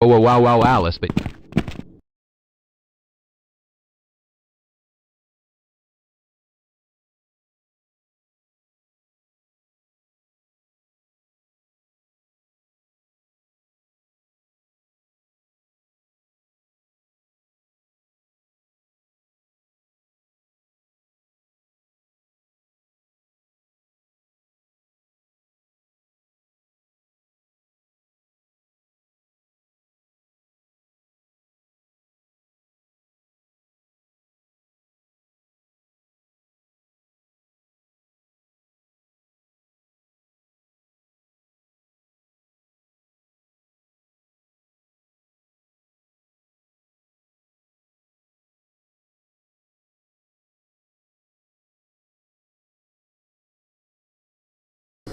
Oh, wow, Alice, but...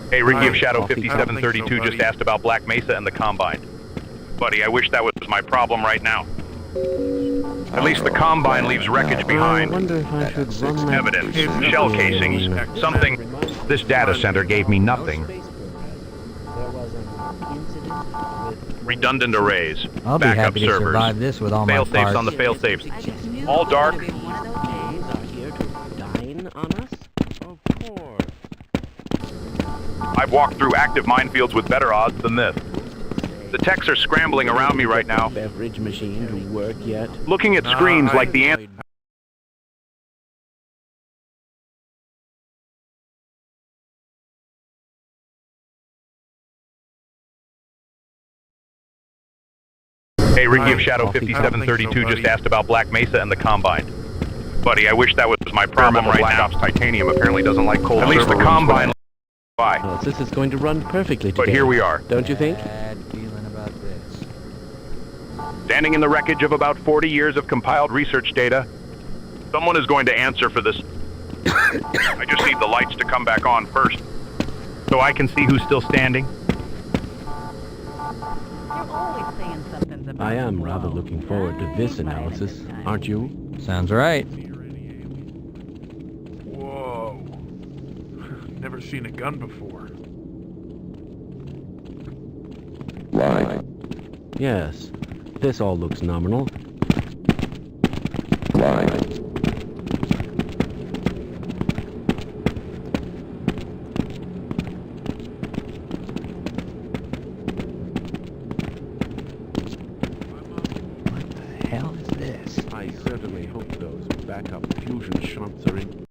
Hey, Ricky of Shadow 5732 just asked about Black Mesa and the Combine. Buddy, I wish that was my problem right now. At least the Combine leaves wreckage behind. I wonder if I should run that Evidence, shell casings, something. This data center gave me nothing. Redundant arrays, I'll be backup happy to servers, survive this with all my fail-safes parts. on the fail-safes. All dark. I've walked through active minefields with better odds than this. The techs are scrambling around me right now. Beverage machine to work yet? Looking at screens like the ant. Hey, Ricky of Shadow 5732 just asked about Black Mesa and the Combine. Buddy, I wish that was my problem right now. Black Ops Titanium apparently doesn't like cold. At least the Combine. Bye. Well, this is going to run perfectly today. But here we are. Don't you think? Bad feeling about this. Standing in the wreckage of about 40 years of compiled research data. Someone is going to answer for this. I just need the lights to come back on first, so I can see who's still standing. I am rather looking forward to this analysis, aren't you? Sounds right. Whoa. Never seen a gun before. Right. Yes. This all looks nominal. Right. What the hell is this? I certainly hope those backup fusion shunts are in.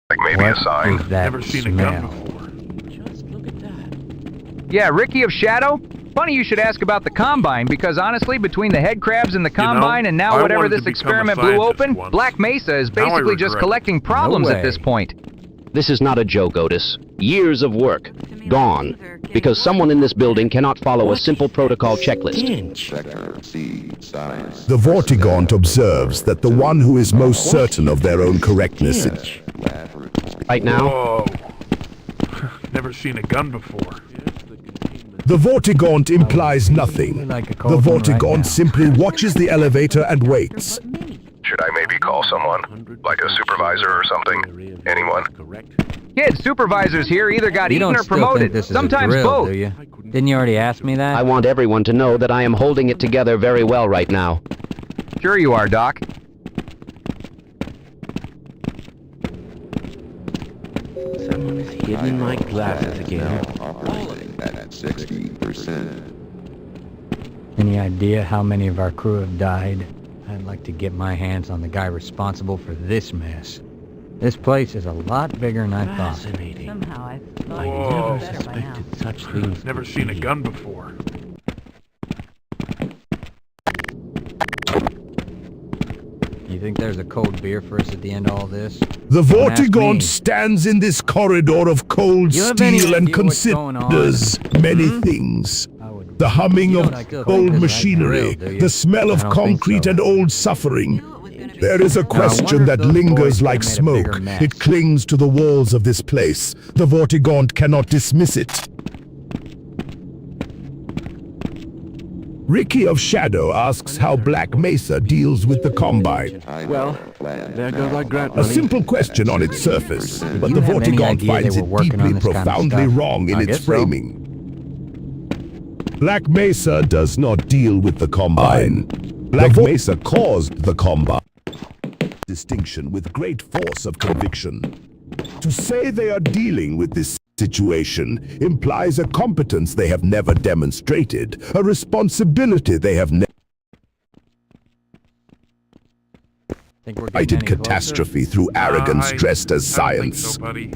Like maybe a sign. Is that Never seen smell? a gun before. Just look at that. Yeah, Ricky of Shadow? Funny you should ask about the Combine, because honestly, between the head crabs and the Combine and now I whatever wanted to this become a experiment blew scientist open, once. Black Mesa is Now I basically just regret it. collecting problems No at this way. point. This is not a joke, Otis. Years of work. Gone. Because someone in this building cannot follow a simple protocol checklist. Inch. The Vortigaunt observes that the one who is most certain of their own correctness Inch. Right now, Whoa. Never seen a gun before. The Vortigaunt implies nothing. Like a The cold one right Vortigaunt now. simply watches the elevator and waits. Should I maybe call someone? Like a supervisor or something? Anyone? Correct. Kid, supervisors here either got You eaten don't or still think promoted. this is Sometimes a drill, both. do you? Didn't you already ask me that? I want everyone to know that I am holding it together very well right now. Sure you are, Doc. Someone is hidden my glasses again. Any idea how many of our crew have died? I'd like to get my hands on the guy responsible for this mess. This place is a lot bigger than I thought. Fascinating. Somehow I thought I you Whoa. never knew better by now. suspected such things. Never seen a gun before. You think there's a cold beer for us at the end of all this? The Don't ask me. Vortigaunt stands in this corridor of cold You have any steel and idea what's going on? considers many things. I would... The humming You of don't still think old this is machinery, real, do you? the smell I of don't think concrete so. and old suffering. There is a I question wonder if that those boys lingers could like have made a bigger smoke. mess. It clings to the walls of this place. The Vortigaunt cannot dismiss it. Ricky of Shadow asks how Black Mesa deals with the Combine. Well, there goes our grant A money. simple question on its surface, but you the have any Vortigaunt idea finds they were it working on deeply, this kind of profoundly stuff? wrong in I its guess so. framing. Black Mesa does not deal with the Combine. Black Mesa caused the Combine. Distinction with great force of conviction. To say they are dealing with this situation implies a competence they have never demonstrated, a responsibility they have never Think we're getting fighted any closer? catastrophe through arrogance dressed as I don't think science. so, buddy.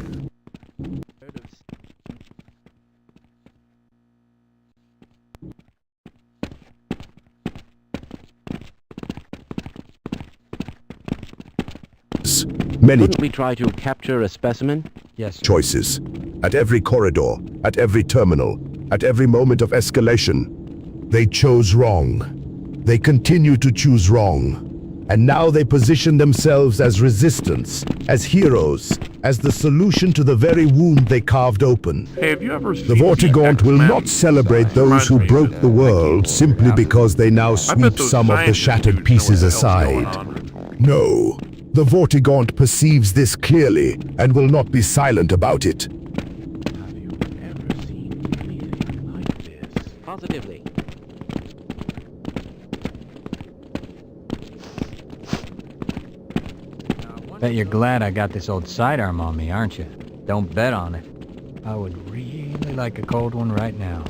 Many Couldn't we try to capture a specimen? Yes, sir. choices. At every corridor, at every terminal, at every moment of escalation, they chose wrong. They continue to choose wrong. And now they position themselves as resistance, as heroes, as the solution to the very wound they carved open. Hey, have you ever seen The Vortigaunt will X-Men? not celebrate those who broke the world simply because they now I bet sweep those some of the scientists shattered dudes know pieces what the hell's going aside. on. No, the Vortigaunt perceives this clearly and will not be silent about it. Have you ever seen anything like this? Positively. Bet you're glad I got this old sidearm on me, aren't you? Don't bet on it. I would really like a cold one right now.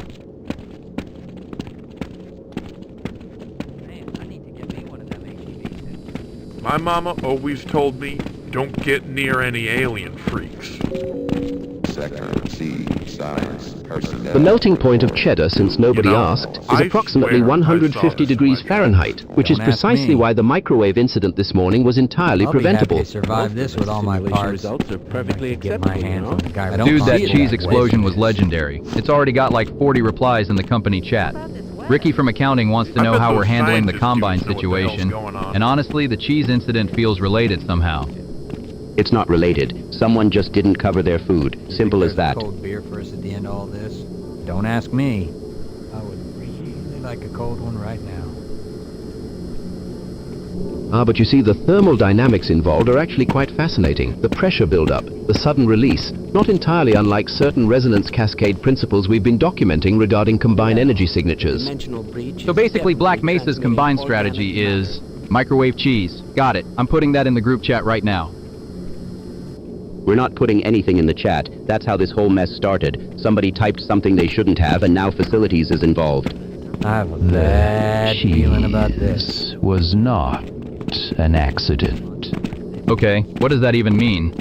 Man, I need to get me one of them ATVs. My mama always told me, don't get near any alien freaks. Sector C, science, personnel. The melting point of cheddar, since nobody You know, asked, is I approximately swear I saw 150 this degrees in my Fahrenheit, which is Don't ask precisely me. why the microwave incident this morning was entirely I'll be happy preventable. to survive this with all my Simulation parts. results are perfectly I'd like to get my acceptable, hands you on know? the guy. I don't Dude, that see it cheese that explosion way. was legendary. It's already got like 40 replies in the company chat. Ricky from accounting wants to I know bet how those we're handling the scientists Combine dudes know what the hell's situation. going on. And honestly, the cheese incident feels related somehow. It's not related. Someone just didn't cover their food. Simple as There's a that. cold beer for us at the end of all this? Don't ask me. I would really like a cold one right now. But you see, the thermal dynamics involved are actually quite fascinating. The pressure buildup, the sudden release, not entirely unlike certain resonance cascade principles we've been documenting regarding combined energy signatures. Dimensional breach So is basically, Black definitely Mesa's transmitting combined organic strategy matter. is microwave cheese. Got it. I'm putting that in the group chat right now. We're not putting anything in the chat. That's how this whole mess started. Somebody typed something they shouldn't have, and now facilities is involved. I have a bad feeling about this. was not an accident. Okay, what does that even mean?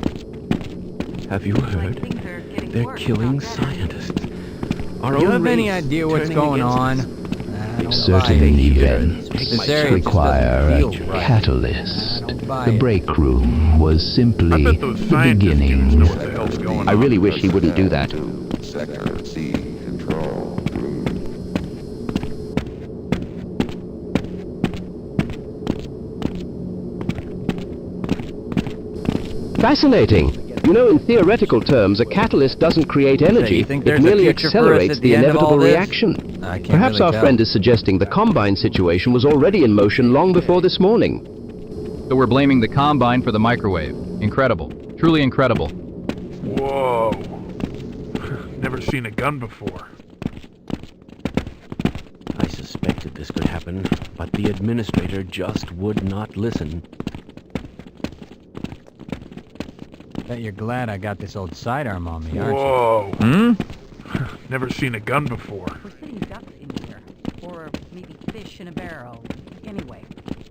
Have you heard? They're killing scientists. Our Do you own have any race idea what's turning going against on? us. I don't Certain buy it. events This area just require doesn't a feel right. catalyst. I don't buy The it. break room was I simply bet those the scientists dudes know beginning. what the hell's going on. I really wish he wouldn't do that. Sector C, control room. Fascinating. You know, in theoretical terms, a catalyst doesn't create energy. you think It there's a merely future for us accelerates at the the end of all inevitable this? reaction. I can't Perhaps really our tell. friend is suggesting the Combine situation was already in motion long before this morning. So we're blaming the Combine for the microwave. Incredible. Truly incredible. Whoa. Never seen a gun before. I suspected this could happen, but the administrator just would not listen. Bet you're glad I got this old sidearm on me, aren't you? Whoa. Hmm? Never seen a gun before. We're sitting ducks in here. Or maybe fish in a barrel. Anyway,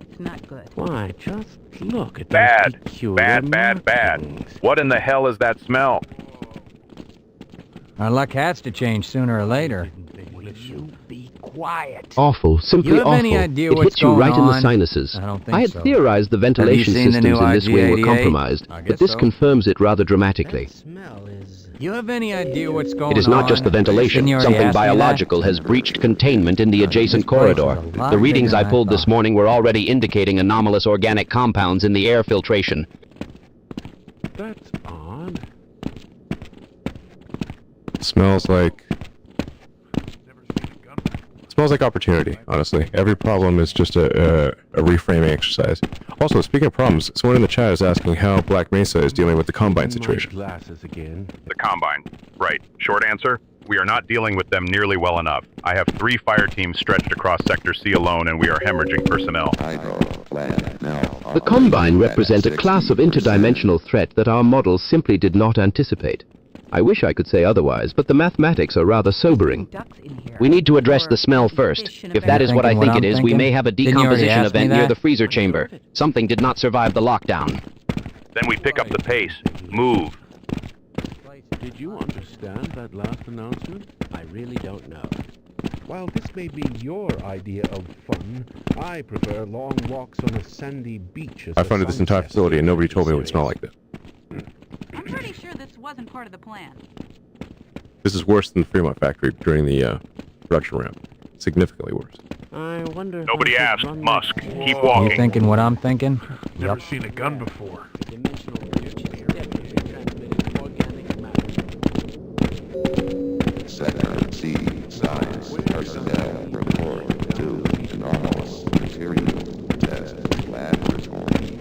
it's not good. Why, just look at those Bad. peculiar Bad, bad, bad. markings. What in the hell is that smell? Our luck has to change sooner or later. Will you be quiet? quiet. Awful, simply You have awful. any idea It what's hits you going right in the on? sinuses. I don't think I had so. theorized the ventilation seen the systems new in this wing were IG-88? compromised, I but guess this so. confirms it rather dramatically. Smell is... You have any idea what's going on? It is not just the ventilation. Didn't you already Something ask me that? biological has breached containment in the adjacent This place is corridor. a lot The readings bigger I than I pulled this thought. morning were already indicating anomalous organic compounds in the air filtration. That's odd. Smells like... Smells like opportunity, honestly. Every problem is just a reframing exercise. Also, speaking of problems, someone in the chat is asking how Black Mesa is dealing with the Combine situation. Glasses again. The Combine. Right. Short answer, we are not dealing with them nearly well enough. I have 3 fire teams stretched across Sector C alone, and we are hemorrhaging personnel. The Combine represent a class of interdimensional threat that our models simply did not anticipate. I wish I could say otherwise, but the mathematics are rather sobering. We need to address the smell first. If that is what I think it is, we may have a decomposition event near the freezer chamber. Something did not survive the lockdown. Then we pick up the pace. Move. Did you understand that last announcement? I really don't know. While this may be your idea of fun, I prefer long walks on a sandy beach. I funded this entire facility and nobody told me it would smell like this. I'm pretty sure this wasn't part of the plan. This is worse than the Fremont factory during the production ramp. Significantly worse. I wonder if Nobody I should asked. run Musk. that Keep test. walking. You thinking what I'm thinking? Never seen a gun before. Dimensional breach is definitely transmitting organic matter. Sector C, science personnel report to anomalous material test laboratory.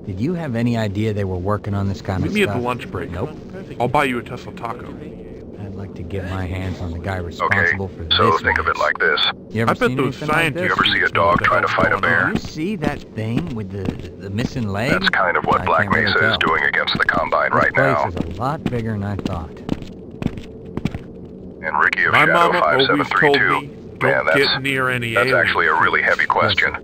Did you have any idea they were working on this kind Meet of me at stuff? the lunch break. Nope. I'll buy you a Tesla taco. I'd like to get my hands on the guy Okay, responsible for this. so think of it mess. like this. You ever I bet seen those anything like scientists... this? You ever see a dog trying to fight a bear? Did you see that thing with the missing leg? That's kind of what I Black can't really Mesa is tell. doing against the Combine This right now. place is a lot bigger than I thought. And Ricky of My Shadow mama always told 5732. me, Man, don't get near any that's aliens. actually a really heavy question.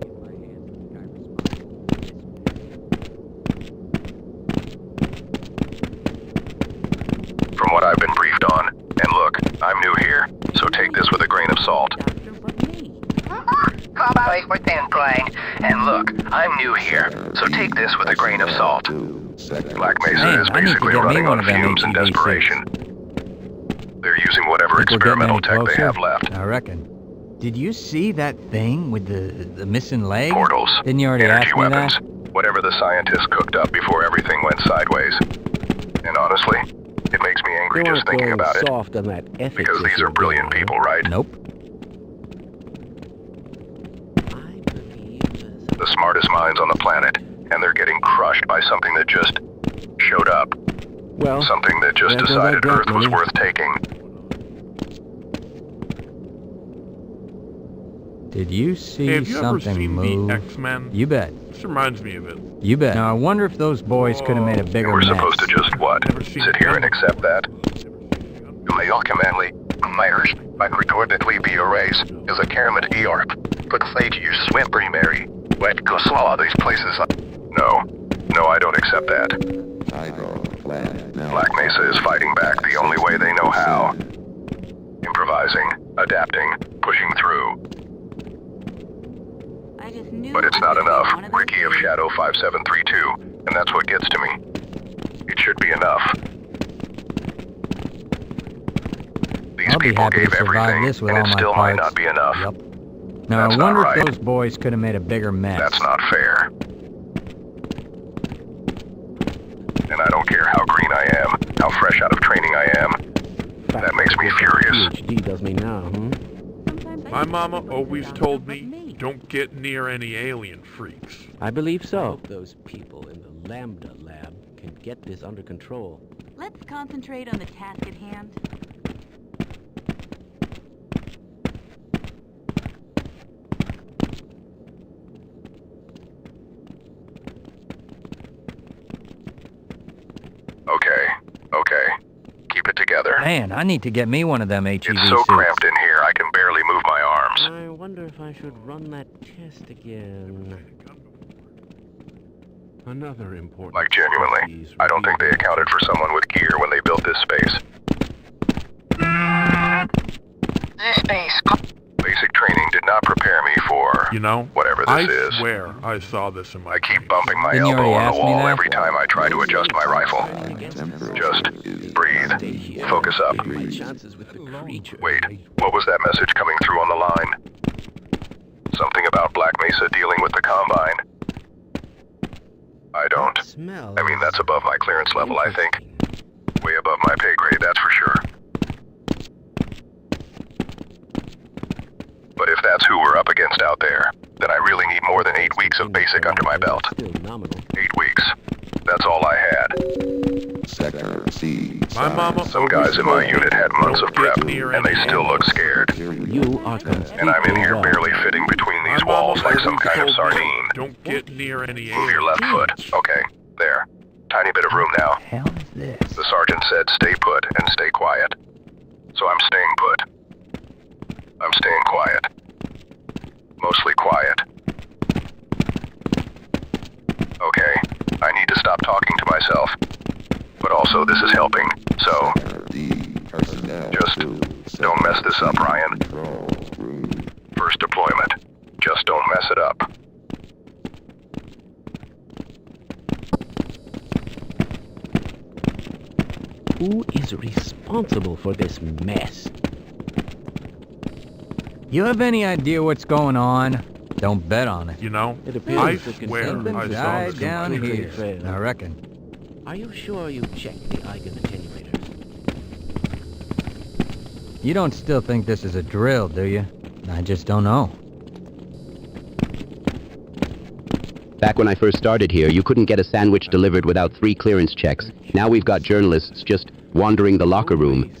From what I've been briefed on, and look, I'm new here, so take this with a grain of salt. Doctor, but me. And look, I'm new here, so take this with a grain of salt. Black Mesa Man, is I need to basically get me running one on of them fumes and HEV desperation. They're using whatever Think we're getting experimental any tech they closer? have left. I reckon. Did you see that thing with the missing leg? Portals, Didn't you already energy ask me weapons, that? whatever the scientists cooked up before everything went sideways. And honestly, it makes me angry You're just thinking going about it. soft on that ethics Because these issue are brilliant there. people, right? Nope. I believe The smartest minds on the planet, and they're getting crushed by something that just showed up. well, Something that just there goes decided that grant Earth was money. worth taking. Did you see Hey, have you ever something seen move? the X-Men? You bet. This reminds me of it. You bet. Now I wonder if those boys could have made a And bigger we're mess. supposed to just, what, Never seen sit a here gun and accept that? Myers, I recordedly be erased as a Kermit Eorp. Could say to you swim primary. Wet go slaw these places. No, I don't accept that. Black Mesa is fighting back the only way they know how. Improvising, adapting, pushing through. I just knew But it's not it was enough. one of those Ricky of days. Shadow 5732, and that's what gets to me. It should be enough. These I'll be people happy gave to survive everything, this with and all it my still parts. might not be enough. Yep. Now That's I not wonder right. if those boys could have made a bigger mess. That's not fair. And I don't care how green I am, how fresh out of training I am. That makes me furious. PhD does me now, hmm? Sometimes I My think mama everybody always around told but me, don't get near any alien freaks. I believe so. Those people in the Lambda lab can get this under control. Let's concentrate on the task at hand. Okay. Keep it together. Man, I need to get me one of them HEV It's so suits. cramped in here, I can barely move my arms. I wonder if I should run that test again. Another important... Like, genuinely, I don't think they accounted for someone with gear when they built this space. You know, Whatever this I is. swear I saw this in my I keep bumping my Didn't you elbow already on the ask me wall that? every time I try to adjust my rifle. Just breathe. Focus up. Wait, what was that message coming through on the line? Something about Black Mesa dealing with the Combine? I don't. I mean, that's above my clearance level, I think. Way above my pay grade, that's for sure. But if that's who we're up against out there, then I really need more than 8 weeks of basic under my belt. 8 weeks. That's all I had. Sector C. My mama Some guys in my unit had months of prep, Don't get near and they any still look scared. You are And I'm in here barely fitting between My these mama walls like some always kind of told me, sardine. don't get near any Move your aliens. left foot. Okay, there. Tiny bit of room now. Hell is this? The sergeant said stay put and stay quiet. So I'm staying put. I'm staying quiet. Mostly quiet. Okay, I need to stop talking to myself. But also this is helping, so just don't mess this up, Ryan. First deployment. Just don't mess it up. Who is responsible for this mess? You have any idea what's going on? Don't bet on it. You know, It appears I the swear concerns I saw died this down in my here. failed. I reckon. Are you sure you checked the Eigen attenuators? You don't still think this is a drill, do you? I just don't know. Back when I first started here, you couldn't get a sandwich delivered without 3 clearance checks. Now we've got journalists just wandering the locker room.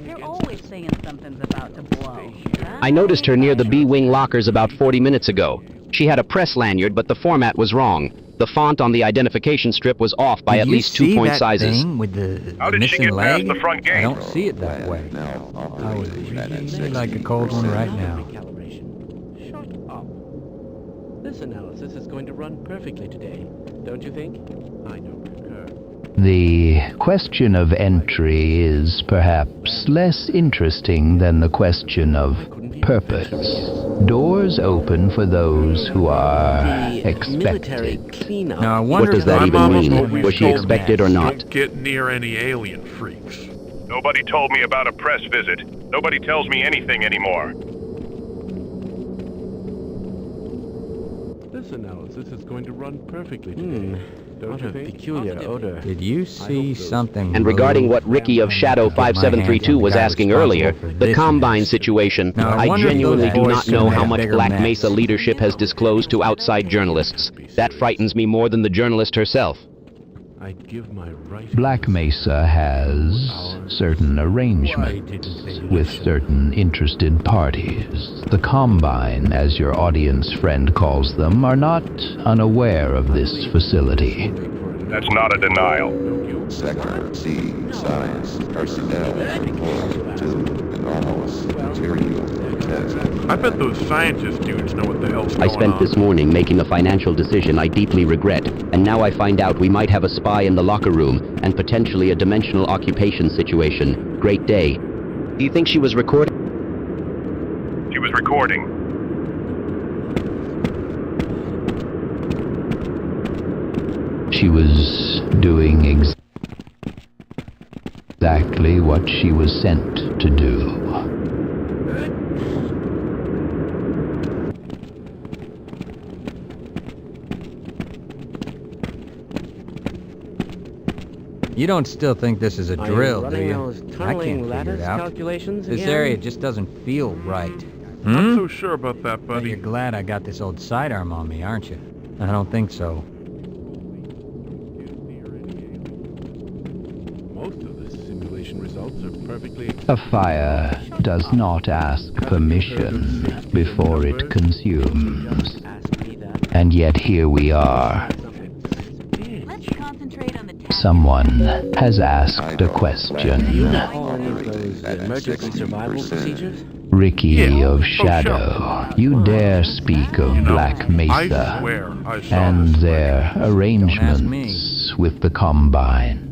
You're always saying something's about to blow. I noticed her near the B-wing lockers about 40 minutes ago. She had a press lanyard, but the format was wrong. The font on the identification strip was off by Did at you least see 2-point that sizes. thing with the How did she missing get past leg? the front gate? I don't see it that way. I would really like a cold one right now. Recalibration. Shut up. This analysis is going to run perfectly today, don't you think? I don't concur. The question of entry is perhaps less interesting than the question of purpose. Doors open for those who are The military expected. cleanup. Now I What wonder does if that My even mama mean? always Was she told me, expected or not? Don't get near any alien freaks. Nobody told me about a press visit. Nobody tells me anything anymore. This analysis is going to run perfectly today. What a peculiar odor. Did you see something? And regarding move? what Ricky of I'd Shadow like to get my hands 5732 on was the guy asking responsible earlier, for the this Combine mess. situation, Now, I I wonder if genuinely those do boys not should know have how had much bigger Black mess. Mesa leadership has disclosed to outside journalists. That frightens me more than the journalist herself. I'd give my right. Black Mesa has certain arrangements with certain interested parties. The Combine, as your audience friend calls them, are not unaware of this facility. That's not a denial. Sector C. Science. Personnel. Report to anomalous material test. I bet those scientist dudes know what the hell's I going spent on. this morning making a financial decision I deeply regret, and now I find out we might have a spy in the locker room and potentially a dimensional occupation situation. Great day. Do you think she was recording? She was recording. She was doing exactly what she was sent to do. You don't still think this is a Are drill, do running you? those I tunneling can't figure lattice it out. calculations This again? area just doesn't feel right. Not so sure about that, But buddy. you're glad I got this old sidearm on me, aren't you? I don't think so. Most of the simulation results are perfectly A fire does not ask permission before it consumes. ask me that. And yet here we are. Let's concentrate on the task. Someone has asked a question. All of those emergency survival procedures? Ricky Yeah, of oh, Shadow, you dare speak of You know, Black I Mesa swear I saw and this. their arrangements with the Combine.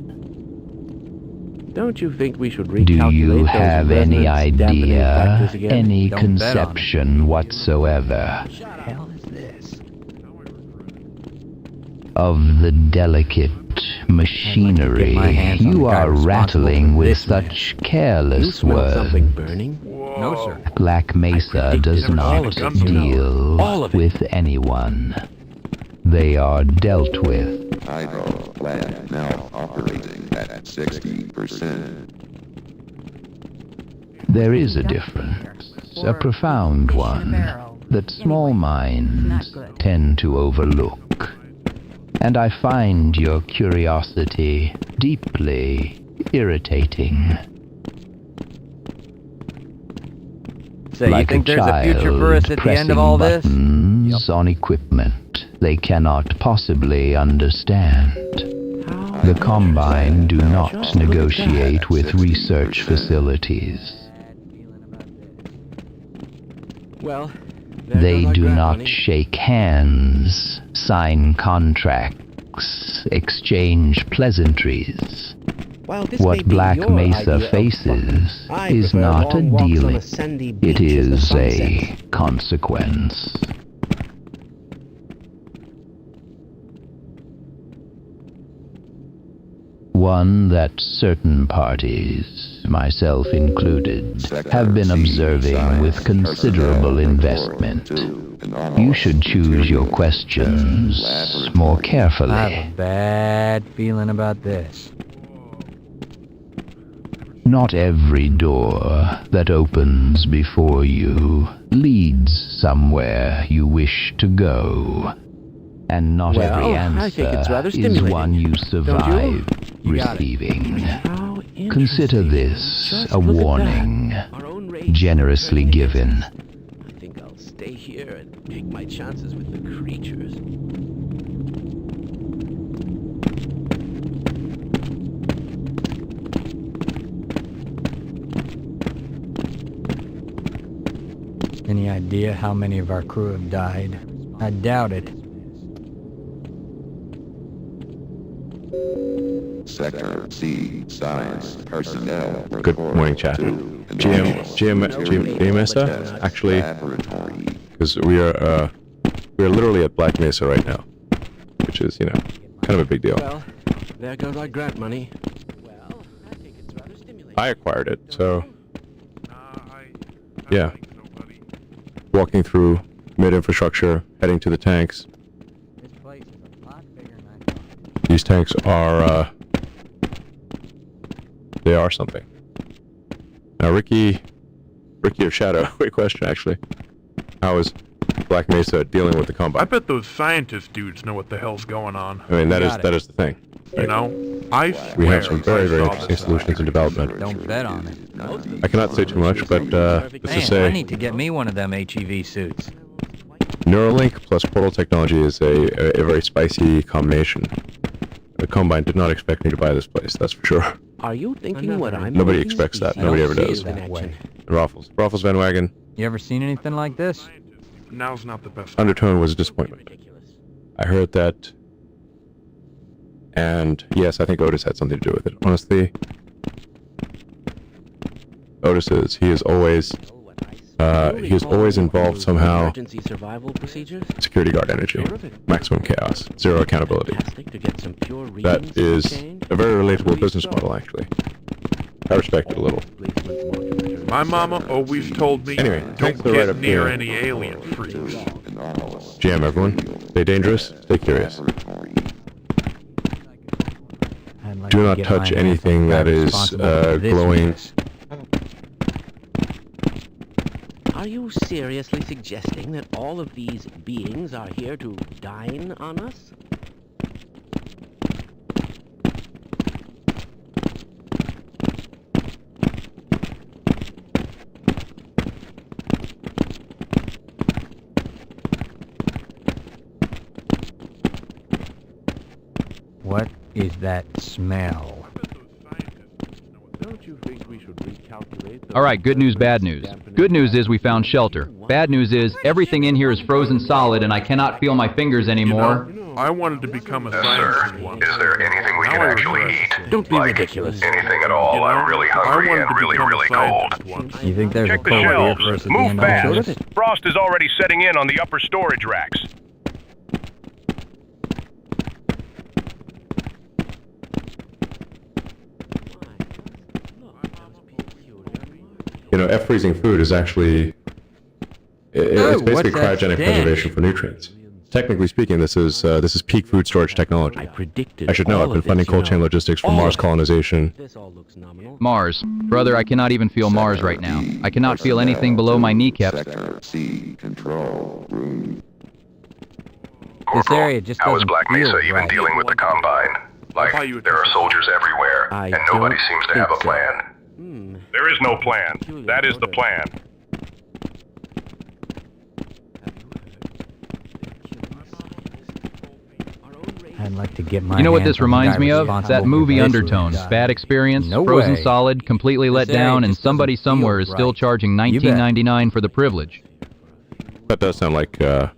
Don't you think we should Do recalculate you those have any resonance dampening idea, factors again? any Don't bet on it. conception whatsoever What the hell is this? of the delicate machinery my hands on you the guy are responsible rattling for with this mess. such You careless smell something words? burning? No, sir. Black Mesa predicted does all not of it, you know. deal All of it. with anyone. They are dealt with. Hydro plant now operating at 60%. There is a difference, a profound one, that small minds tend to overlook. And I find your curiosity deeply irritating. So you Like think a there's a future child for us at the end of all this? pressing buttons on equipment they cannot possibly understand. The Combine do not negotiate with research facilities. Well, there They goes our do grant not money. shake hands, sign contracts, exchange pleasantries. While this may What be Black your Mesa idea of fun, faces I is prefer not a long walks on dealing. sandy It beach in the is a sunset. consequence. One that certain parties, myself included, have been observing with considerable investment. You should choose your questions more I have carefully. a bad feeling about this. Not every door that opens before you leads somewhere you wish to go. And not Well, every I think it's answer rather is stimulating. one you survive You got it. receiving. How Consider interesting. this Just a look at warning, that. Our own race generously turning against given. us. I think I'll stay here and take my chances with the creatures. Any idea how many of our crew have died? I doubt it. Sector C science personnel. Good morning, chat. GM Mesa, actually, Laboratory. because we are literally at Black Mesa right now, which is, you know, kind of a big deal. Well, there goes our grant money. Well, I think it's rather stimulating. I acquired it, so yeah. Walking through mid-infrastructure, heading to the tanks. This place is a lot bigger than I thought. These tanks are, they are something. Now, Ricky or Shadow, quick question, actually. How is Black Mesa dealing with the I Combine? bet those scientist dudes know what the hell's going on. I mean, that Got is the thing. You know? I We have swear some I very, very saw interesting this solutions in development. Don't bet on it. I cannot say too much, but let's just Man, I say need to get me one of them HEV suits. Neuralink plus portal technology is a very spicy combination. The Combine did not expect me to buy this place, that's for sure. Are you thinking what I'm Nobody thinking? expects that. I Nobody don't ever see does. it that way. Raffles Van Wagen. You ever seen anything like this? Now's not the best. Undertone was a disappointment. I heard that, and yes, I think Otis had something to do with it. Honestly, he is always involved somehow. Emergency survival procedures? Security guard energy, maximum chaos, zero accountability. Fantastic to get some pure That readings is obtained. a very relatable business model, actually. I respect it a little. My mama always told me, Anyway, don't thanks for right get up near here. any alien freaks. GM, everyone. Stay dangerous, stay curious. I'd like Do to not get my touch hands on anything the guy that is responsible for this glowing. mess. Are you seriously suggesting that all of these beings are here to dine on us? What is that smell? Don't you think we should recalculate? All right, good news, bad news. Good news is we found shelter. Bad news is everything in here is frozen solid and I cannot feel my fingers anymore. I wanted to become a scientist once. Is there anything we Now can I actually regret eat? it. Don't be ridiculous. Anything at all. You know, I'm really I hungry wanted and to really, become a really cold. scientist once. You think there's Check a the cold air shelves. force at the Move end of all fast. this? Frost is already setting in on the upper storage racks. You know, F-freezing food is actually... it's basically what's that cryogenic stench? preservation for nutrients. Technically speaking, this is peak food storage technology. I predicted I should know, all I've been of funding this, cold you chain know. logistics for All Mars of it. colonization. This all looks nominal. Mars. Brother, I cannot even feel Mars right now. I cannot feel anything below my kneecaps. Sector C control room. This area just How is doesn't Black feel Mesa even right. dealing with the Combine? buy Like, you a there are ticket. soldiers everywhere, I and nobody don't seems to have a think so. plan. There is no plan. That is the plan. I'd like to get my You know what hands this on the reminds guy me of? responsible That for movie this Undertone. guy. Bad experience, No frozen way. solid, completely let This area down, and just doesn't somebody feel somewhere is still right. charging You bet. $19.99 for the privilege. That does sound like a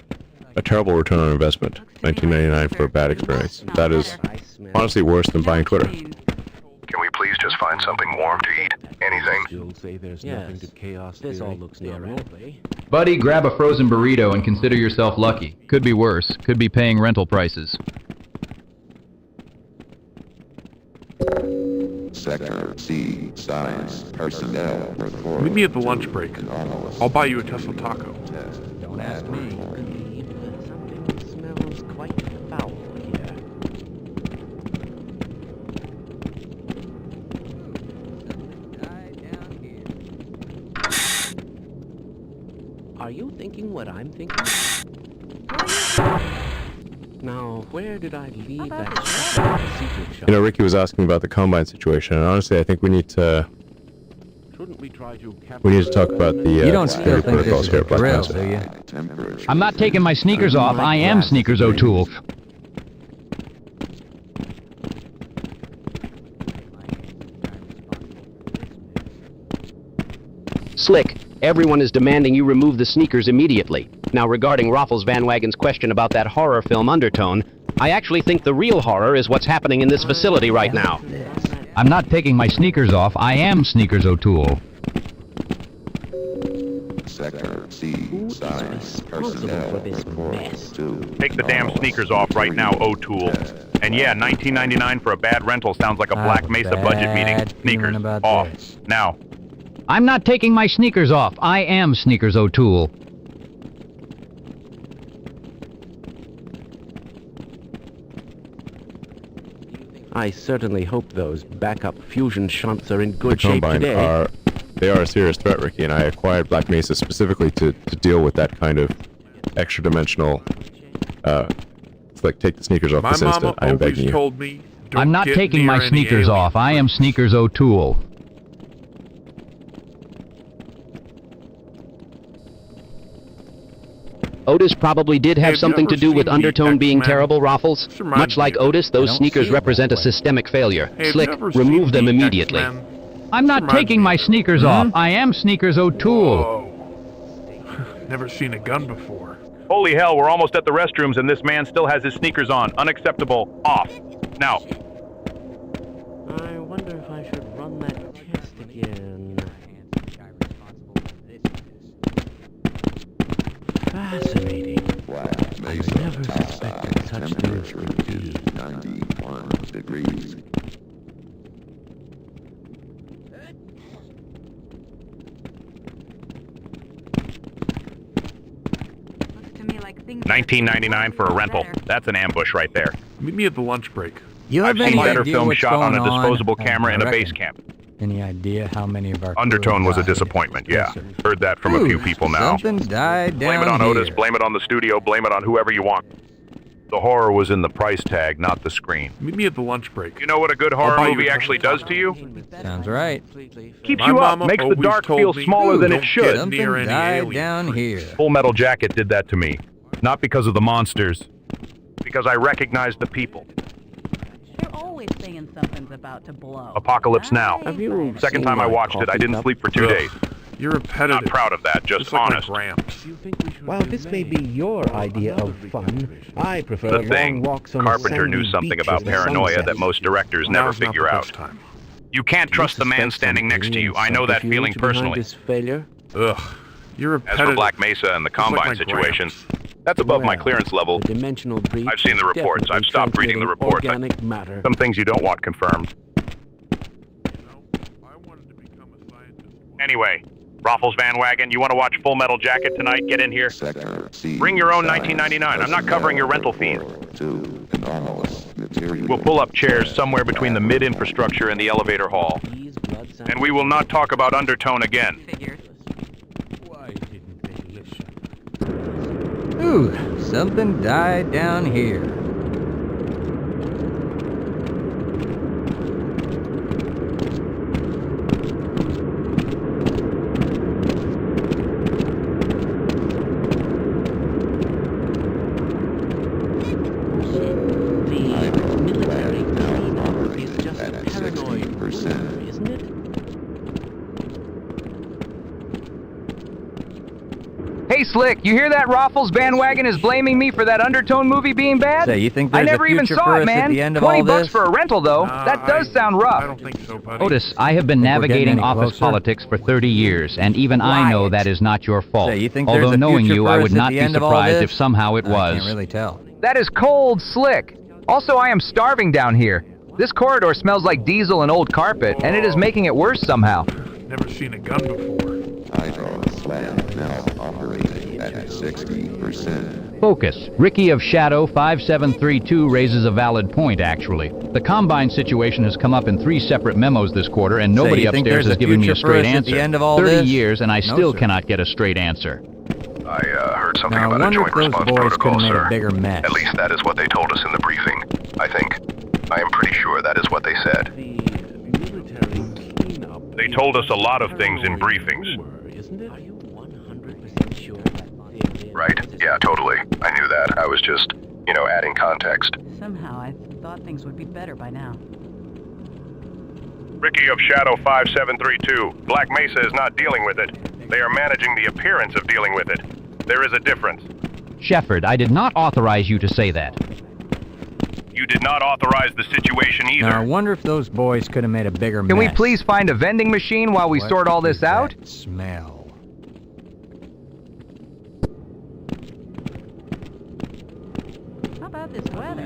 terrible return on investment. $19.99 for a bad experience. That is honestly worse than buying Twitter. Can we please just find something warm to eat? Anything? You'll say there's nothing to chaos this all looks nominal. Buddy, grab a frozen burrito and consider yourself lucky. Could be worse. Could be paying rental prices. Sector C science personnel report. Meet me at the lunch break. I'll buy you a Tesla taco. Don't ask me. Something smells quite foul here. Are you thinking what I'm thinking? Now, where did I leave that secret shop? You know, Ricky was asking about the Combine situation, and honestly, I think we need to Shouldn't we try to talk about the You don't security still think protocols this is here a at Black drill, Mesa. do you? Temperature. I'm not taking my sneakers off. I am Sneakers O'Toole. Slick, everyone is demanding you remove the sneakers immediately. Now, regarding Raffles Van Wagen's question about that horror film Undertone, I actually think the real horror is what's happening in this facility right now. I'm not taking my sneakers off. I am Sneakers O'Toole. Sector C Who is science responsible personnel for this report mess? to Take the damn sneakers off right now, O'Toole. And yeah, $19.99 for a bad rental sounds like a I Black have a Mesa budget meeting. bad feeling Sneakers about off. this. Now. I'm not taking my sneakers off. I am Sneakers O'Toole. I certainly hope those backup fusion shunts are in The good shape Combine today. they are a serious threat, Ricky, and I acquired Black Mesa specifically to deal with that kind of extra-dimensional, it's like, take the sneakers off My this mama instant. I am begging always you. told me, don't I'm not get taking near my any sneakers alien off. I am freaks. Sneakers O'Toole. Otis probably did have Have you something to ever do with seen the Undertone being X-Men? terrible, Raffles. This reminds Much like me of it. Otis, I those don't sneakers feel represent a that way. systemic failure. Hey, have you Slick, ever seen remove them the immediately. X-Men? I'm not Reminds taking me my of it. sneakers off. I am Sneakers O'Toole. Whoa. Never seen a gun before. Holy hell, we're almost at the restrooms and this man still has his sneakers on. Unacceptable. Off. Now. I wonder if I should run that test again. Fascinating. Black Mesa never top suspected side such things temperature could be. is 91 degrees. Looks to me like things $19.99 for a rental. That's an ambush right there. Meet me at the lunch break. You have I've any seen better idea film what's shot on a going disposable I camera in a reckon. base camp. Any idea how many of our crew Undertone was a died? disappointment, yeah. Yes, sir. Heard that from a few Ooh, people now. Something died down Blame it on here. Otis, blame it on the studio, blame it on whoever you want. The horror was in the price tag, not the screen. Meet me at the lunch break. You know what a good horror buy you movie a actually Tesla does to you? Sounds right. Keeps My you up, mama makes the always dark told feel me, smaller than "Don't it should. get near Something any died alien down freaks." here. Full Metal Jacket did that to me. Not because of the monsters. Because I recognized the people. They're always saying something's about to blow. Apocalypse Now. Have you Second seen time I my watched it, I coffee didn't cup? sleep for 2 Ugh. days. You're repetitive. Not proud of that, just like honest. my gramps. While this may be your idea of fun, I prefer The long thing, walks on a Carpenter sandy knew something beach about in the paranoia sunset. that most directors never Now's not figure the out. best time. You can't trust the man standing next to you. I know that feeling personally. This failure? Ugh. You're As repetitive. for Black Mesa and the Just like Combine my situation, gramps. that's above my Well, clearance level. The dimensional breach I've seen the is reports. I've definitely stopped reading the transmitting reports. Organic matter. Some things you don't want confirmed. I wanted to become a scientist. Anyway, Raffles Van Wagon, you want to watch Full Metal Jacket tonight? Get in here. Sector C. Bring your own Science, 1999. I'm not covering your rental fees. 2. Anomalous material. We'll pull up chairs somewhere between the mid-infrastructure and the elevator hall. And we will not talk about undertone again. Figured. Why didn't they listen? Ooh, something died down here. The military now operating is just at a paranoid 60%. rumor, isn't it? Hey, Slick, you hear that? Raffles Van Wagon is blaming me for that Undertone movie being bad? Say, you think I there's a never even future saw for it, us at man. the end of 20 all bucks this? for a rental, though. That does sound I rough. don't think so, buddy. Otis, I have been Think we're getting navigating any office closer? politics for 30 years, and even I know Quiet. that is not your fault. Say, you think there's Although a knowing future you, for I us would at not the be end of all surprised this? if somehow it I was. can't really tell. That is cold, Slick. Also, I am starving down here. This corridor smells like diesel and old carpet, and it is making it worse somehow. Never seen a gun before. Hydro lab now operating at 60%. Focus. Ricky of Shadow 5732 raises a valid point, actually. The Combine situation has come up in 3 separate memos this quarter, and nobody you think upstairs there's has a given me a future for straight us at the answer. end of all 30 this? years, and I No, still sir. cannot get a straight answer. I heard something Now, I about a wonder joint if those response boys could protocol, have made sir. a bigger mess. At least that is what they told us in the briefing. I think. I am pretty sure that is what they said. The military cleanup. They told us a lot of things in Paranoid briefings. rumor, isn't it? Are you 100% sure that Right? Yeah, totally. I knew that. I was just, adding context. Somehow I thought things would be better by now. Ricky of Shadow 5732. Black Mesa is not dealing with it. They are managing the appearance of dealing with it. There is a difference. Shepard, I did not authorize you to say that. You did not authorize the situation either. Now, I wonder if those boys could have made a bigger mess. Can we please find a vending machine while we What sort all is this out? that smell? How about this weather?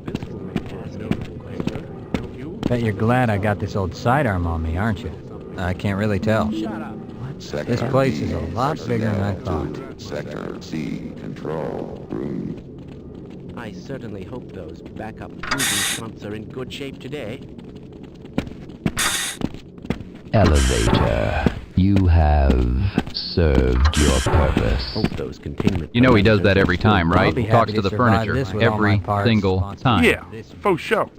This will make us no question, don't you? Bet you're glad I got this old sidearm on me, aren't you? I can't really tell. Shut up. Sector This place B is a lot bigger than I thought. to Sector C control room. I certainly hope those backup fusion pumps are in good shape today. Elevator. You have served your purpose. Hope those containment. You know he does that every time, I'll right? be happy Talks to to the survive furniture this with all my every parts, single responsible. time. Yeah, faux show.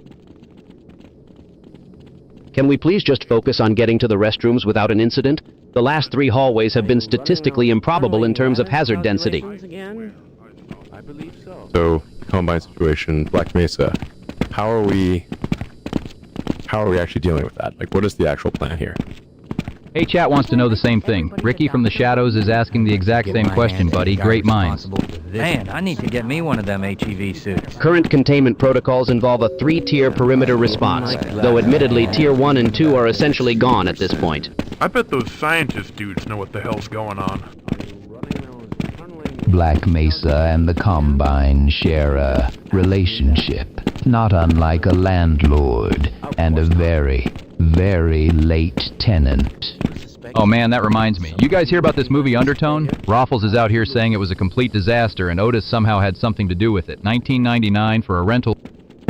Can we please just focus on getting to the restrooms without an incident? The last 3 hallways have been statistically improbable in terms of hazard density. Again? I believe so. So, Combine situation, Black Mesa. How are we actually dealing with that? Like, what is the actual plan here? Hey, chat wants to know the same thing. Ricky from the Shadows is asking the exact Get same my question, hands on buddy. the guy Great minds. responsible for this. Man, I need to get me one of them HEV suits. Current containment protocols involve a 3-tier perimeter response, though admittedly Tier 1 and 2 are essentially gone at this point. I bet those scientist dudes know what the hell's going on. Black Mesa and the Combine share a relationship, not unlike a landlord and a very, very late tenant. Oh man, that reminds me. You guys hear about this movie Undertone? Raffles is out here saying it was a complete disaster and Otis somehow had something to do with it. $19.99 for a rental.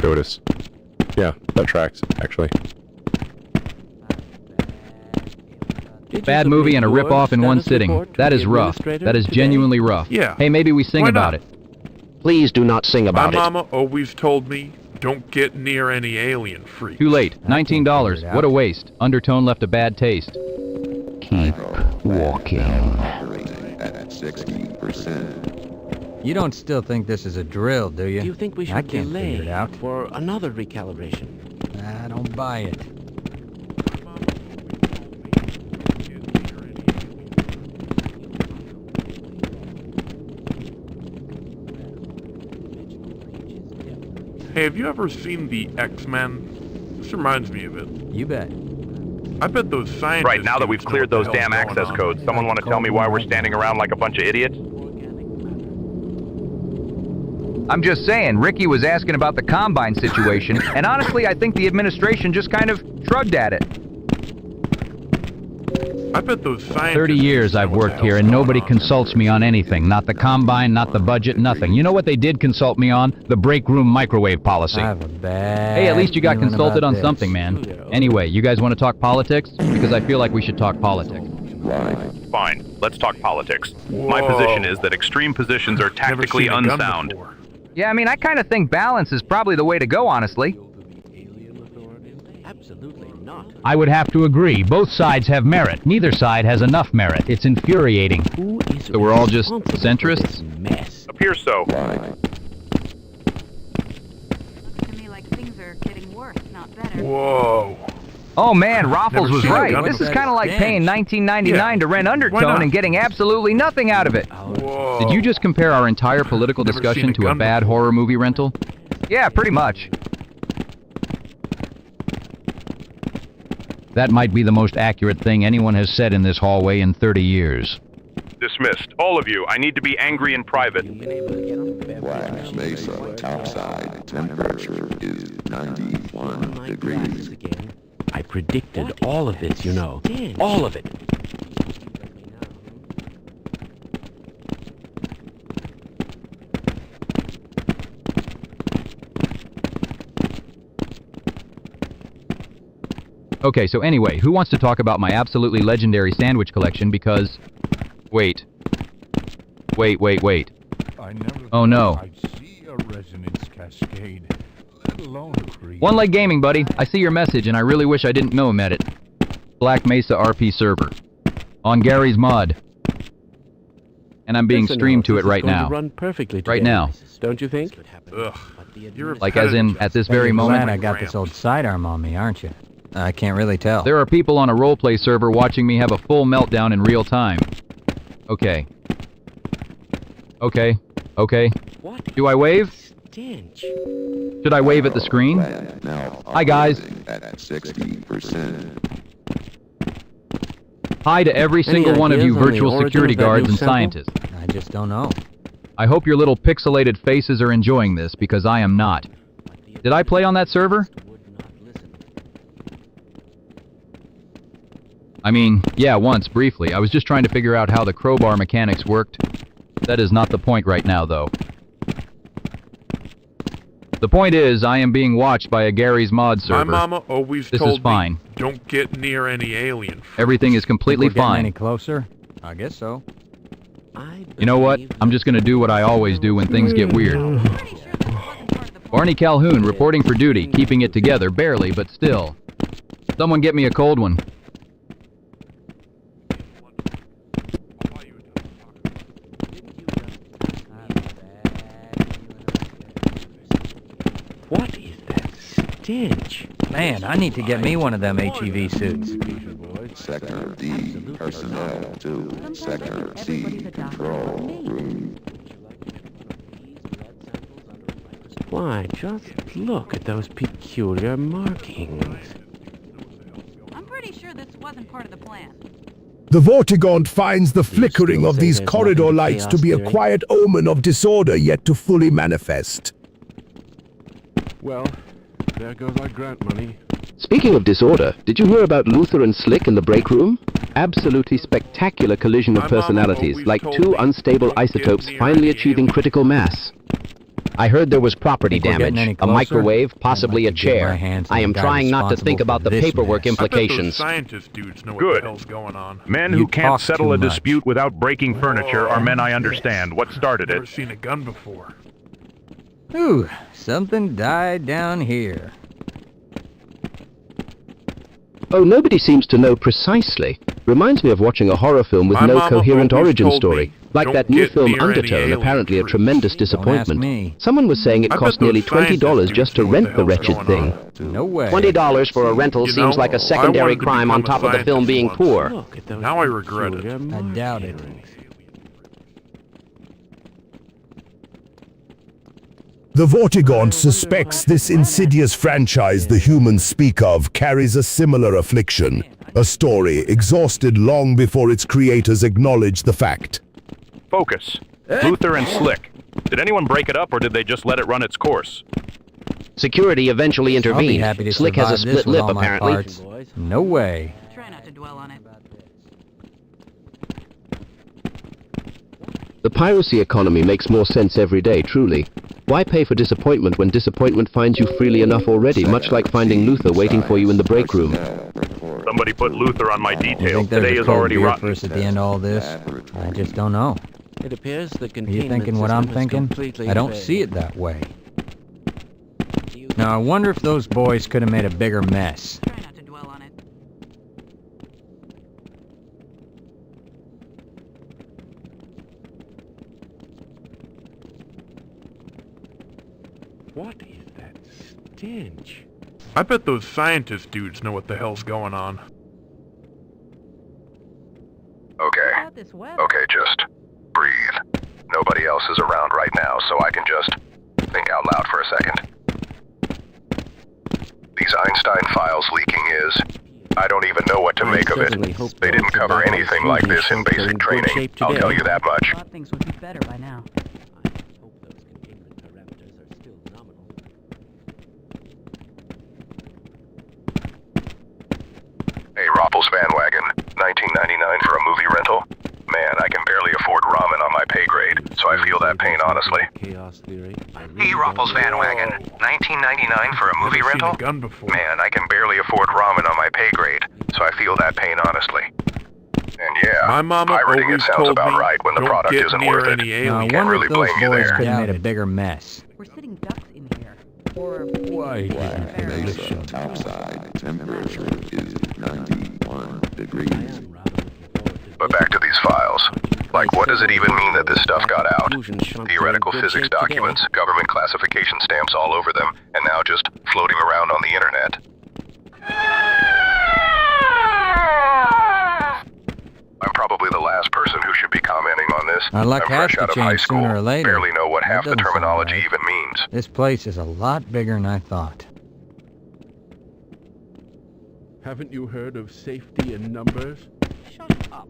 Otis. Yeah, that tracks, actually. Bad movie and a rip-off in one sitting. That is rough. That is genuinely rough. Yeah. Hey, maybe we sing Why about not? it. Please do not sing My about it. mama always told me, don't get near any alien freaks. Too late. $19. What a waste. Undertone left a bad taste. Keep walking. Operating at 60%. You don't still think this is a drill, do you? Do you think we I should can't delay figure it out. for another recalibration? I don't buy it. Hey, have you ever seen the X-Men? This reminds me of it. You bet. I bet those scientists... Right, now that we've dudes know cleared what those the damn hell's going access on. codes, someone want to tell me why we're standing around like a bunch of idiots? I'm just saying, Ricky was asking about the Combine situation, and honestly, I think the administration just kind of shrugged at it. I bet those scientists... 30 years know I've what the worked here, hell's and going nobody on. consults me on anything. Not the Combine, not the budget, nothing. You know what they did consult me on? The break room microwave policy. I have a bad Hey, at least you got feeling consulted about on this. something, man. Anyway, you guys want to talk politics? Because I feel like we should talk politics. Fine, let's talk politics. My position is that extreme positions are tactically Never seen a gun unsound. before. Yeah, I mean, I kind of think balance is probably the way to go, honestly. Absolutely not. I would have to agree. Both sides have merit. Neither side has enough merit. It's infuriating. Who is So we're all just responsible for centrists? this mess? Appears so. Looks to me like things are getting worse, not better. Whoa. Oh man, Raffles Never was seen a right. gun This is before. kind of like paying $19.99 Yeah. to rent Why Undertone not? and getting absolutely nothing out of it. Whoa. Did you just compare our entire political Never discussion seen a to a gun bad before. horror movie rental? Yeah, pretty much. That might be the most accurate thing anyone has said in this hallway in 30 years. Dismissed. All of you, I need to be angry in private. Black Mesa outside temperature is 91 degrees. Again. I predicted all of this, you know. All of it. Okay, so anyway, who wants to talk about my absolutely legendary sandwich collection because... Wait. Wait. I never Oh no. I'd see a resonance cascade, let alone create. One Leg Gaming, buddy. I see your message and I really wish I didn't know him at it. Black Mesa RP server. On Gary's mod. And I'm being This streamed to it analysis is right going to now. run perfectly Right today, now. Don't you think? Ugh. You're Like as in, at this very You're moment? glad I got this old sidearm on me, aren't you? I can't really tell. There are people on a roleplay server watching me have a full meltdown in real time. Okay. What? Do I wave? Stench. Should I wave at the screen? Now Hi, guys. at 60%. Hi to every single one of ideas you on the virtual origin security of that guards new and sample? scientists. I just don't know. I hope your little pixelated faces are enjoying this because I am not. Did I play on that server? I mean, yeah, once, briefly. I was just trying to figure out how the crowbar mechanics worked. That is not the point right now, though. The point is, I am being watched by a Gary's mod My server. mama always This told is fine. me, don't get near any alien. Everything is completely Think we're getting any fine. closer? I guess so. You know what? I'm just gonna do what I always do when things get weird. Pretty sure this wasn't part of the plan. Barney Calhoun reporting for duty, keeping it together, barely, but still. Someone get me a cold one. What is that stench? Man, I need to get me one of them HEV suits. Sector D personnel to Sector C control room. Why, just look at those peculiar markings. I'm pretty sure this wasn't part of the plan. The Vortigaunt finds the flickering still of say these there's corridor nothing but lights to chaos be a theory? quiet omen of disorder yet to fully manifest. Well, there goes our grant money. Speaking of disorder, did you hear about Luther and Slick in the break room? Absolutely spectacular collision of My mama personalities, always like told two me, unstable don't get isotopes near finally any achieving alien. critical mass. I heard there was property Think we're getting damage, any a closer? microwave, I'd possibly like a to get my chair. hands on I am the guy trying not to think responsible about for the this paperwork mess. I bet those implications. scientist dudes know what Good. the hell's going on. Men You who can't talk settle too a much. dispute without breaking furniture are men I understand. What started Never it? seen a gun before. Whew, something died down here. Oh, nobody seems to know precisely. Reminds me of watching a horror film with My no mama coherent always origin told story. me, Like don't that new get film near any Undertone, alien apparently a freaks. tremendous Don't ask disappointment. me. Someone was saying it I bet cost nearly those scientists $20 dudes just to know what rent the the hell's wretched going thing. on. No way. $20 for a rental You seems know, like a I secondary wanted to crime on become top a of the film scientist being once. poor. Look at those Now I regret it. peculiar I doubt it. markings. The Vortigaunt suspects this insidious franchise the humans speak of carries a similar affliction, a story exhausted long before its creators acknowledged the fact. Focus. Luther and Slick. Did anyone break it up or did they just let it run its course? Security eventually I'll be intervened. happy to Slick has a survive this split with lip, all my apparently. parts. No way. Try not to dwell on it. The piracy economy makes more sense every day, truly. Why pay for disappointment when disappointment finds you freely enough already, much like finding Luther waiting for you in the break room? Somebody put Luther on my You detail. think there's Today a is cold already beer rotten. first at the end of all this? I just don't know. It appears the Are containment you thinking what I'm system is thinking? completely I don't failed. see it that way. Now, I wonder if those boys could have made a bigger mess. Try not to dwell on it. What is that stench? I bet those scientist dudes know what the hell's going on. Okay. About this weather. Okay, just breathe. Nobody else is around right now, so I can just think out loud for a second. These Einstein files leaking is... I don't even know what to make of it. They didn't cover anything like this in basic training. I'll tell you that much. Thought things would be better by now. I hope those containment parameters are still nominal. Hey, Roppel's Van Wagon, $19.99 for a movie rental? Man, I can barely afford ramen on my pay grade, so I feel that pain honestly. Chaos theory. Hey, Roppel's Van Wagon, $19.99 for a movie Never seen rental? a gun before. Man, I can barely afford ramen on my pay grade, so I feel that pain honestly. And yeah, My mama pirating it always sounds told about me, right when the don't product get isn't near worth it. any Now, I aliens. Can't wonder really if those blame you boys there. could have made a bigger mess. We're sitting ducks in here. Or Why Black barrels. Mesa topside temperature is 91 degrees. But back to these files. Like, what does it even mean that this stuff got out? Theoretical physics documents, government classification stamps all over them, and now just floating around on the internet. I'm probably the last person who should be commenting on this. Our luck I'm has fresh to out of high change school, sooner or later. barely know what That half the doesn't sound terminology right. even means. This place is a lot bigger than I thought. Haven't you heard of safety in numbers? Shut up.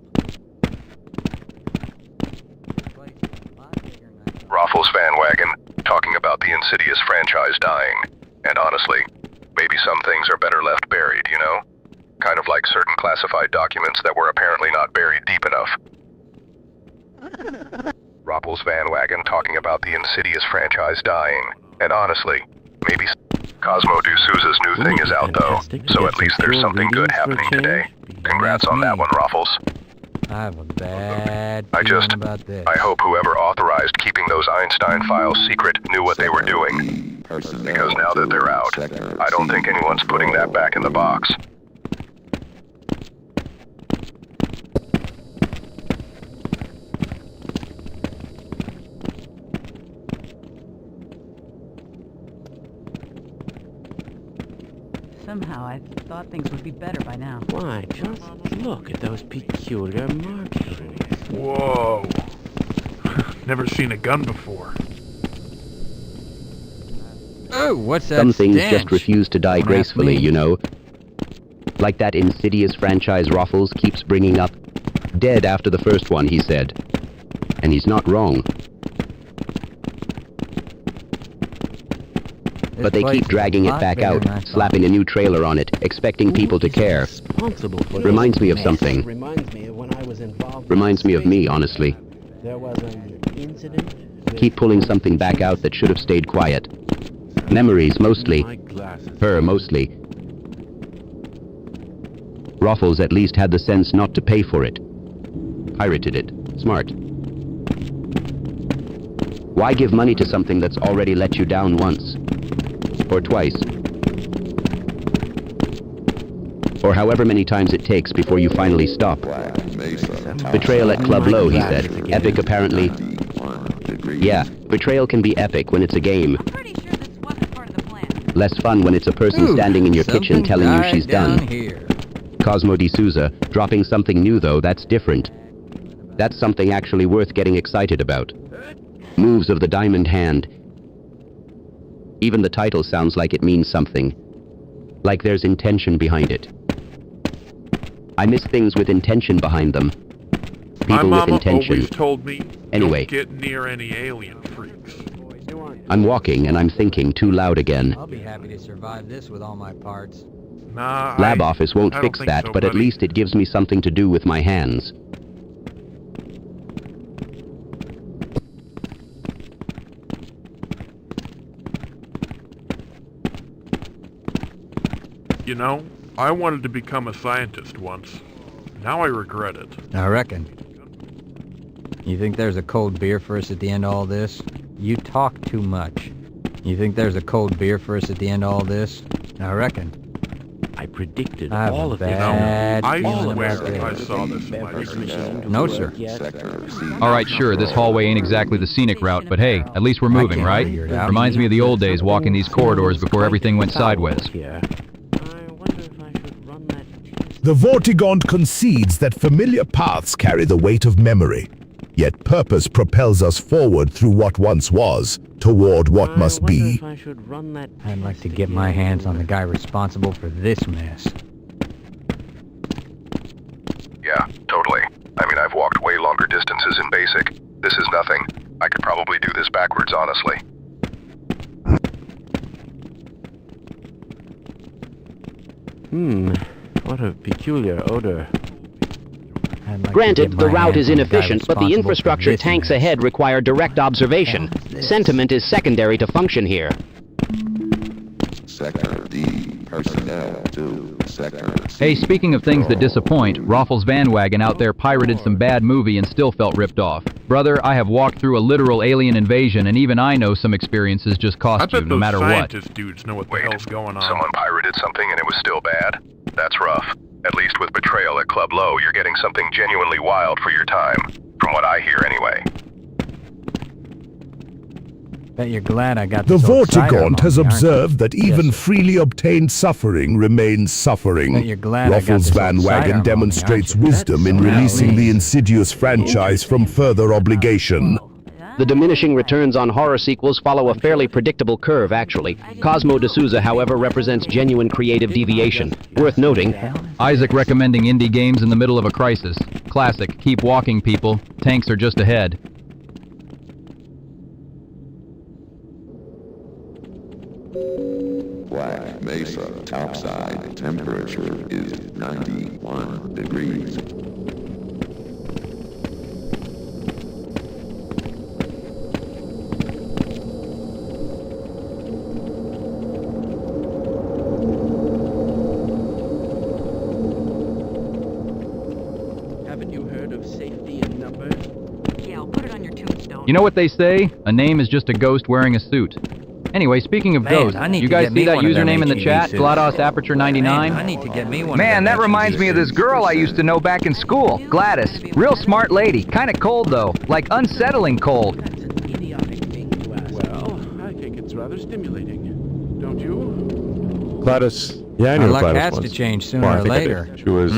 Raffles Van Wagon, talking about the Insidious franchise dying. And honestly, maybe some things are better left buried, you know? Kind of like certain classified documents that were apparently not buried deep enough. Raffles Van Wagon, talking about the Insidious franchise dying. And honestly, maybe... Cosmo D'Souza's new thing is out though, so at least there's something good happening today. Congrats on that one, Raffles. I have a bad I feeling just... about this. I hope whoever authorized keeping those Einstein files secret knew what they were doing. Because now that they're out, I don't think anyone's putting that back in the box. Somehow I thought things would be better by now. Why, just look at those peculiar markings. Whoa. Never seen a gun before. Oh, what's that Some things stench? just refuse to die Don't ask gracefully, me. you know. Like that Insidious franchise Raffles keeps bringing up. Dead after the first one, he said. And he's not wrong. This But they place keep is a dragging it lot back bigger out, than I thought. slapping a new trailer on it, expecting people to care. Responsible for Reminds this me of mess. something. Reminds me of when I was involved. Reminds me of me, honestly. There was an incident. with Keep pulling something back out that should have stayed quiet. Memories, mostly. My glasses. Her, mostly. Raffles at least had the sense not to pay for it. Pirated it. Smart. Why give money to something that's already let you down once? Or twice? Or however many times it takes before you finally stop. Betrayal at Club Low, he said. Epic, apparently. Yeah, betrayal can be epic when it's a game. I'm pretty sure this wasn't part of the plan. Less fun when it's a person Ooh, standing in your kitchen something telling you died she's down done. Here. Cosmo D'Souza, dropping something new though, that's different. That's something actually worth getting excited about. Moves of the diamond hand. Even the title sounds like it means something. Like there's intention behind it. I miss things with intention behind them. My People with mama intention. always told me, Anyway. don't get near any alien freaks. I'm walking and I'm thinking too loud again. I'll be happy to survive this with all my parts. Nah, Lab office won't I don't fix think that, so, but at buddy. least it gives me something to do with my hands. You know, I wanted to become a scientist once. Now I regret it. I reckon. You think there's a cold beer for us at the end of all this? You talk too much. You think there's a cold beer for us at the end of all this? I reckon. I predicted I have all a of this. bad I feeling swear about this. I saw this in my dreams. No, sir. All right, sure, this hallway ain't exactly the scenic route, but hey, at least we're moving, can't right? figure it out. Reminds me of the old days walking these corridors before everything went sideways. Here. I wonder if I should run that. The Vortigaunt concedes that familiar paths carry the weight of memory, yet purpose propels us forward through what once was, toward what must be. If I should run that. I'd like to get my hands on the guy responsible for this mess. Yeah, totally. I mean, I've walked way longer distances in basic. This is nothing. I could probably do this backwards, honestly. What a peculiar odor. I'd like to Granted, get the my route hands is on the guy inefficient, but the responsible for infrastructure this tanks mess. ahead require direct observation. Sentiment is secondary to function here. Sector D, personnel to Sector C. Hey, speaking of things that disappoint, Raffles Van Wagon out there pirated some bad movie and still felt ripped off. Brother, I have walked through a literal alien invasion, and even I know some experiences just I cost you, bet no those matter what. scientist dudes know what the hell's going on. Someone pirated something and it was still bad? That's rough. At least with Betrayal at Club Low, you're getting something genuinely wild for your time. From what I hear, anyway. Bet you're glad I got The this old cider Vortigaunt has along, aren't you? observed that even Yes, sir. freely obtained suffering remains suffering. Bet you're glad I got Ruffles this Van old cider Wagon along, demonstrates aren't you? wisdom in That's releasing so the nice. insidious franchise from further obligation. The diminishing returns on horror sequels follow a fairly predictable curve, actually. Cosmo D'Souza, however, represents genuine creative deviation. Worth noting, Isaac recommending indie games in the middle of a crisis. Classic, keep walking, people. Tanks are just ahead. Black Mesa topside temperature is 91 degrees. Haven't you heard of safety in numbers? Yeah, I'll put it on your tombstone. You know what they say? A name is just a ghost wearing a suit. Anyway, speaking of Man, ghosts, I need you to guys get see me that one of them username in the HEV chat? suits. GLaDOS Aperture 99? Man, I need to get me one Man, of that them reminds HEV me of this suits. girl I used to know back in school, Gladys. Real smart lady, kinda cold though, like unsettling cold. That's an idiotic thing to ask. Well, I think it's rather stimulating. Don't you? Gladys. Yeah, I knew Our luck Gladys has once. to change sooner Well, I or think I did. later. She was.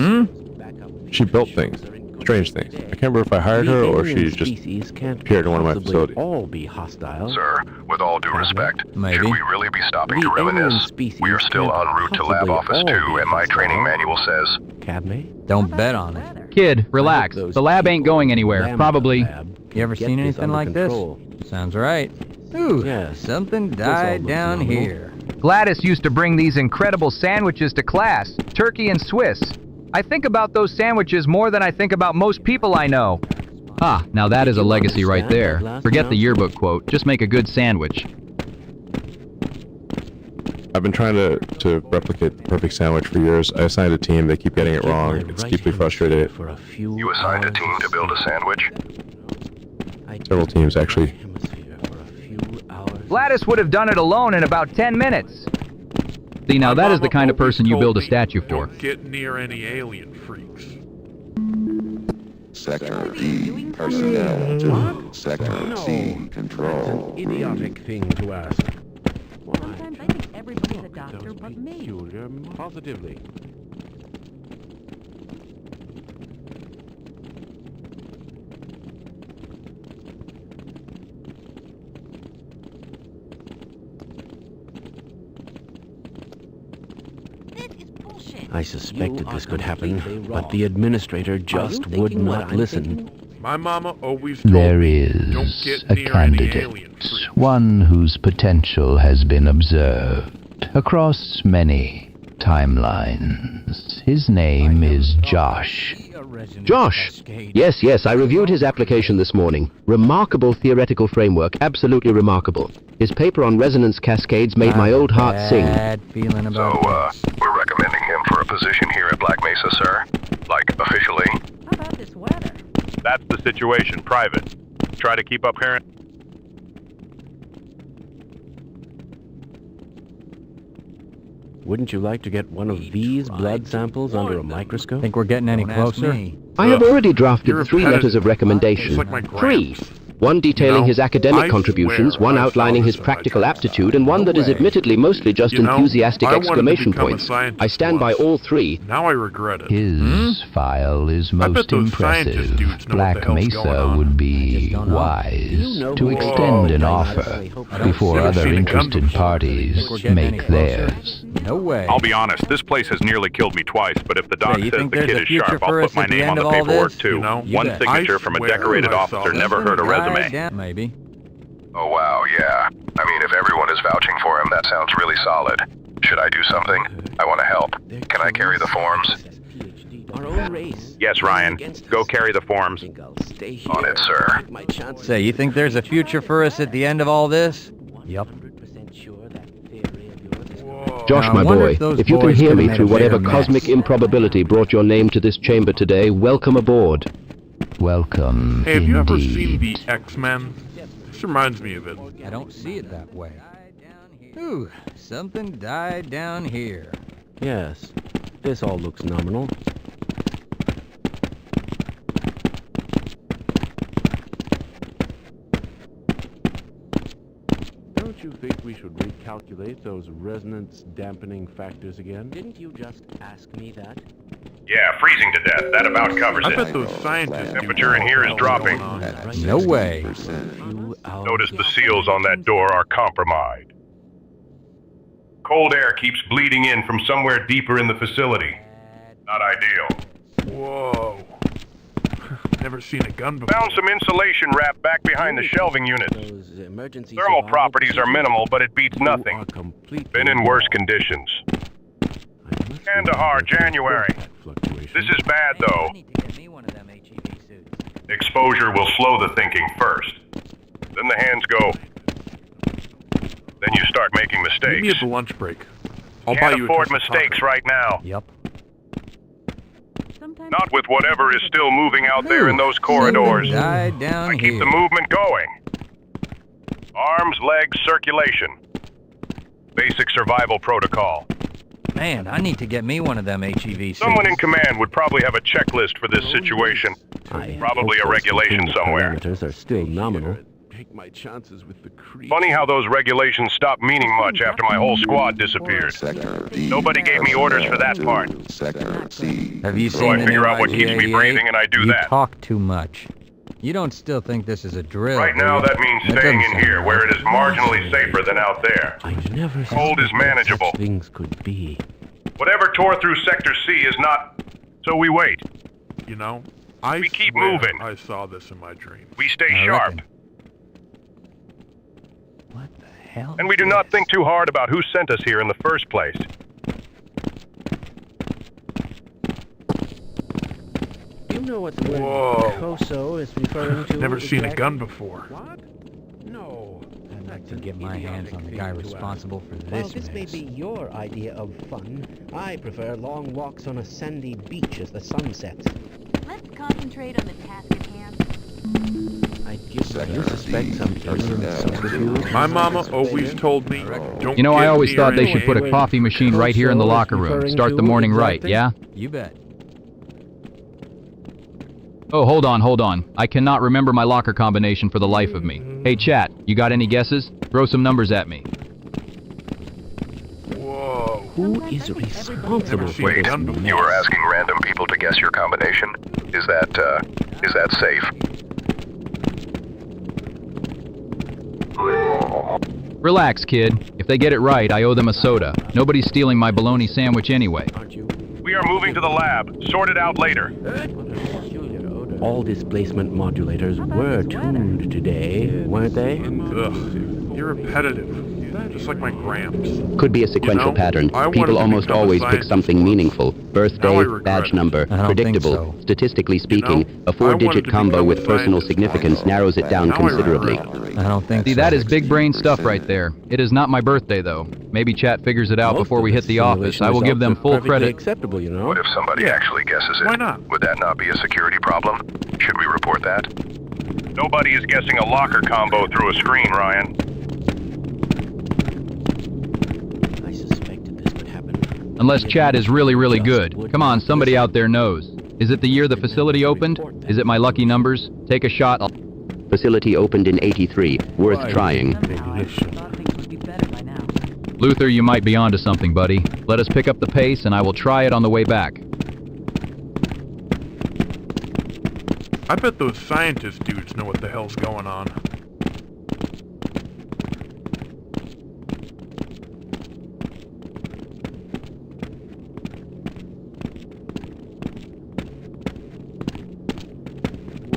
She built things. Strange things. I can't remember if I hired her or she just appeared in one of my facilities. All be hostile. Sir, with all due respect, Maybe. should we really be stopping to The alien reminisce? species We are still can't en route to Lab possibly Office all 2, be and my training hostile. manual says... Cadme? Don't bet on it. Kid, relax. Those The lab ain't people going in anywhere. Lambda Probably. lab You ever get seen this anything under like control. this? Sounds right. Ooh, Yes. something This all died looks down normal. here. Gladys used to bring these incredible sandwiches to class, turkey and Swiss. I think about those sandwiches more than I think about most people I know. Ah, now that is a you legacy right understand there. that last Forget the announcement? yearbook quote. Just make a good sandwich. I've been trying to replicate the perfect sandwich for years. I assigned a team. They keep getting it wrong. It's deeply frustrated. For a few You assigned a team to build a sandwich? Several teams, actually. Gladys would have done it alone in about 10 minutes. See, now My that is the mama kind of always person you told build a me, statue for. Don't get near any alien freaks. Sector D, personnel to Sector C, control room. Idiotic thing to ask. Sometimes I think everybody's a doctor but me. Peculiar, positively. I suspected this could happen, but the administrator just would not listen. My mama always told There me, don't is get a near any alien candidate, freaks. one whose potential has been observed across many timelines. His name is Josh. Josh! Yes, yes, I reviewed his application this morning. Remarkable theoretical framework, absolutely remarkable. His paper on resonance cascades made my old heart sing. Bad feeling about this. We're recommending him for a position here at Black Mesa, sir? Like, officially? How about this weather? That's the situation, private. Try to keep up here. Wouldn't you like to get one of these blood samples under a microscope? Think we're getting any closer? I have already drafted You're 3 letters of recommendation. It's like my 3. gramps. One detailing his academic I contributions, swear one I outlining saw his this in my practical drafts. aptitude, and one that is admittedly mostly just enthusiastic I wanted to exclamation become a points. scientist I stand by once. all 3. Now I regret it. His file is I bet most those scientist impressive. dudes know what Black the hell's going Mesa on. would be don't know. wise You know to who extend they an are. offer I don't before Never other seen a gun interested before. parties Think we're getting any make closer? theirs. No way. I'll be honest, this place has nearly killed me twice, but if the doc Say, you says think the there's kid a is future sharp, for I'll us put my at the name end on the of all paperwork this? too. You know, One bet. signature from a I swear decorated I saw officer this. never hurt a resume. Down, maybe. Oh wow, yeah. I mean, if everyone is vouching for him, that sounds really solid. Should I do something? I want to help. Can I carry the forms? Our own race. Yes, Ryan. Go carry the forms. I think I'll stay here. On it, sir. My chances. Say, you think there's a future for us at the end of all this? Yup. 100% sure that theory of yours is Whoa. Josh, Now, I my wonder boy, if those if you can boys hear could've me made through a bigger whatever mess. cosmic improbability brought your name to this chamber today, welcome aboard. Welcome, Hey, have you ever indeed. seen the X-Men? This reminds me of it. I don't see it that way. Ooh, something died down here. Yes. This all looks nominal. Don't you think we should recalculate those resonance dampening factors again? Didn't you just ask me that? Yeah, freezing to death. That about covers I it. bet those scientists do Temperature in here is dropping. No way. Notice the seals on that door are compromised. Cold air keeps bleeding in from somewhere deeper in the facility. Not ideal. Whoa. Never seen a gun before. Found some insulation wrap back behind the shelving units. Those emergency Thermal survival properties are procedures minimal, but it beats are nothing. completely Been in worse conditions. I must Kandahar, remember to January. report that fluctuation. This is bad, though. I need to get me one of them HEV suits. Exposure will slow the thinking first. Then the hands go. Then you start making Meet me mistakes. at the lunch break. I'll buy Can't you afford a cup of mistakes coffee. right now. Yep. Sometimes Not with whatever is still moving out there in those corridors. Something died down I keep here. the movement going. Arms, legs, circulation. Basic survival protocol. Man, I need to get me one of them HEV suits. Someone in command would probably have a checklist for this situation. I Probably hope a those regulation containment somewhere. Parameters are still nominal. Take my chances with the creep. Funny how those regulations stopped meaning much after my whole squad disappeared. Sector D. Nobody gave me orders for that part. Sector C. Have you So seen I the figure new out what keeps me IG-88? breathing and I do you that. talk too much. You don't still think this is a drill, Right do now you? that means That staying doesn't in sound here right. where it is marginally safer than out there. I never Cold is suspected manageable. such things could be. Whatever tore through Sector C is not... So we wait. You know, I We keep swear moving. I saw this in my dream. We stay I sharp. reckon. What the hell? And we do not think too hard about who sent us here in the first place. You know what the word Whoa. COSO is referring to? Never seen a exactly? gun before. What? No. I'd like to get my hands on the guy responsible for While this this may mess. be your idea of fun, I prefer long walks on a sandy beach as the sun sets. Let's concentrate on the task at hand. I guess you suspect some alien subterfuge. My mama always told me, don't You know, I get always near thought they any should put a alien coffee machine right here in the locker room. Start the morning right, yeah? You bet. Oh, hold on. I cannot remember my locker combination for the life of me. Hey, chat, you got any guesses? Throw some numbers at me. Whoa. Who is responsible for Wait, this you mess? You were asking random people to guess your combination? Is that safe? Relax, kid. If they get it right, I owe them a soda. Nobody's stealing my bologna sandwich anyway. Aren't you? are moving to the lab. Sort it out later. All displacement modulators were tuned today, weren't they? Ugh, you're repetitive. Just like my gramps. Could be a sequential pattern. I wanted People to almost become a always pick scientist something once. meaningful. Now I Birthday, regret badge it. number, I don't predictable. think so. Statistically speaking, a I wanted four-digit to combo become a with personal scientist significance once. narrows it down Now I considerably. regret it. I don't think See, so. that is big brain stuff right there. It is not my birthday, though. Maybe chat figures it out before we hit the office. I will give them full credit. Acceptable, you know. What if somebody actually guesses it? Why not? Would that not be a security problem? Should we report that? Nobody is guessing a locker combo through a screen, Ryan. I suspected this would happen. Unless chat is really, really good. Come on, somebody out there knows. Is it the year the facility opened? Is it my lucky numbers? Take a shot. Facility opened in 83. Worth trying. Somehow I thought things would be better by now. Luther, you might be onto something, buddy. Let us pick up the pace, and I will try it on the way back. I bet those scientist dudes know what the hell's going on.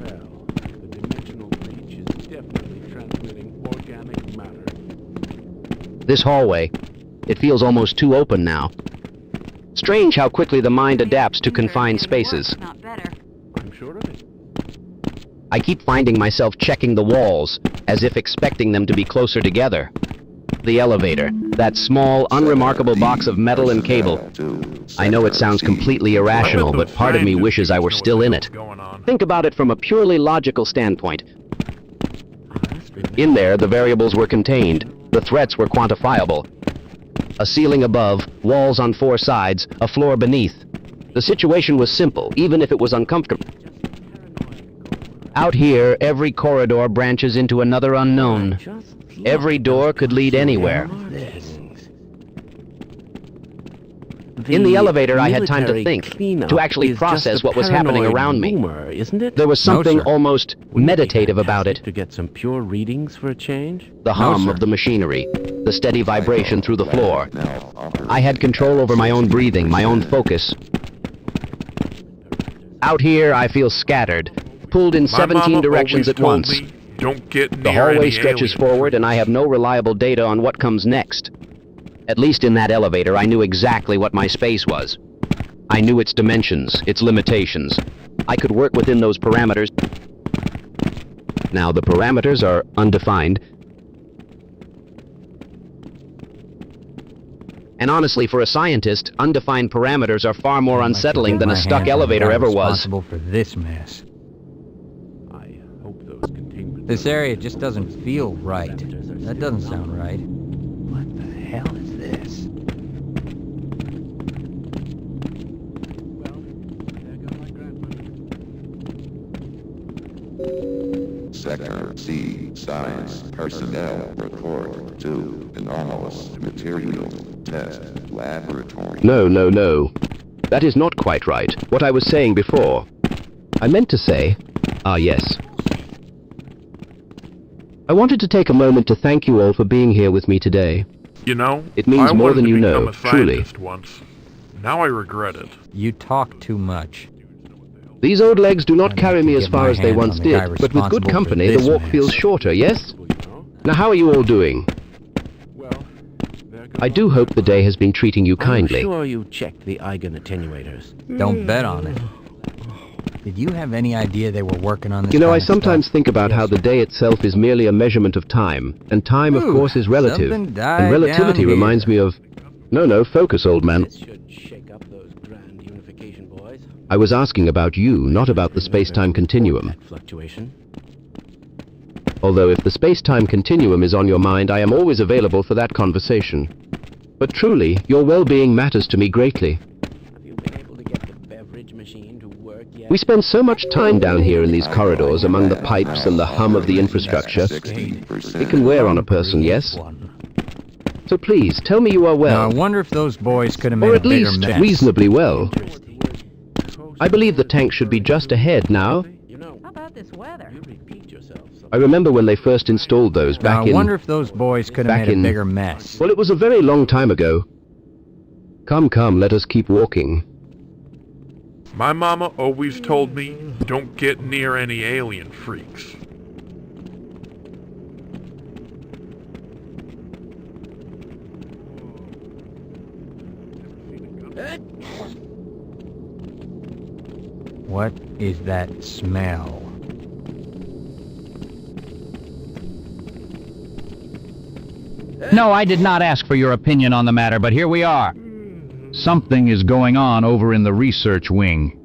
Well, the dimensional breach is definitely transmitting organic matter. This hallway. It feels almost too open now. Strange how quickly the mind adapts to confined spaces. Not better. I'm sure of it. I keep finding myself checking the walls, as if expecting them to be closer together. The elevator, that small, unremarkable box of metal and cable. I know it sounds completely irrational, but part of me wishes I were still in it. Think about it from a purely logical standpoint. In there, the variables were contained. The threats were quantifiable. A ceiling above, walls on four sides, a floor beneath. The situation was simple, even if it was uncomfortable. Out here, every corridor branches into another unknown. Every door could lead anywhere. In the elevator, I had time to think, to actually process what was happening around me. Isn't it? There was something almost meditative about it. To get some pure readings for a change? The hum of the machinery, the steady vibration through the floor. I had control over my own breathing, my own focus. Out here, I feel scattered, pulled in 17 directions at once. Don't get near The hallway any stretches alien forward, and I have no reliable data on what comes next. At least in that elevator, I knew exactly what my space was. I knew its dimensions, its limitations. I could work within those parameters. Now, the parameters are undefined. And honestly, for a scientist, undefined parameters are far more unsettling than a stuck elevator ever was. Responsible for this mess. I hope those containment. This area just doesn't feel right. That doesn't sound right. What the hell is this? Well, there goes my grandmother. Sector C, Science, Personnel, Report to Anomalous Materials Test Laboratory. No, no, no. That is not quite right. What I was saying before. I meant to say, yes. I wanted to take a moment to thank you all for being here with me today. You know, It means I more wanted than to you become know, a truly. scientist once. Now I regret it. You talk too much. These old legs do not I carry need me to as get far my as they hands once on the guy did, but with good responsible for company, this the walk mess. feels shorter, yes? Now, how are you all doing? Well, there goes I do hope the day has been treating you kindly. I'm sure you checked the Eigen attenuators. Don't bet on it. Did you have any idea they were working on this You know, I kind of sometimes stuff? think about how the day itself is merely a measurement of time, and time, of Ooh, course, is relative. something died And relativity down reminds me of... No, focus, old man. This should shake up those grand unification boys. I was asking about you, not about the space-time continuum. That fluctuation. Although if the space-time continuum is on your mind, I am always available for that conversation. But truly, your well-being matters to me greatly. Have you been able to get the beverage machine to work yet? We spend so much time down here in these corridors among the pipes and the hum of the infrastructure. It can wear on a person, yes? So please, tell me you are Now, well, I wonder if those boys could have made or a at bigger least mess. reasonably well. I believe the tank should be just ahead now. You know, How about this weather? you repeat yourself. I remember when they first installed those Now, back I in... wonder if those boys could have back made a in- bigger mess. Well, it was a very long time ago. Come, let us keep walking. My mama always told me, don't get near any alien freaks. What is that smell? No, I did not ask for your opinion on the matter, but here we are. Something is going on over in the research wing.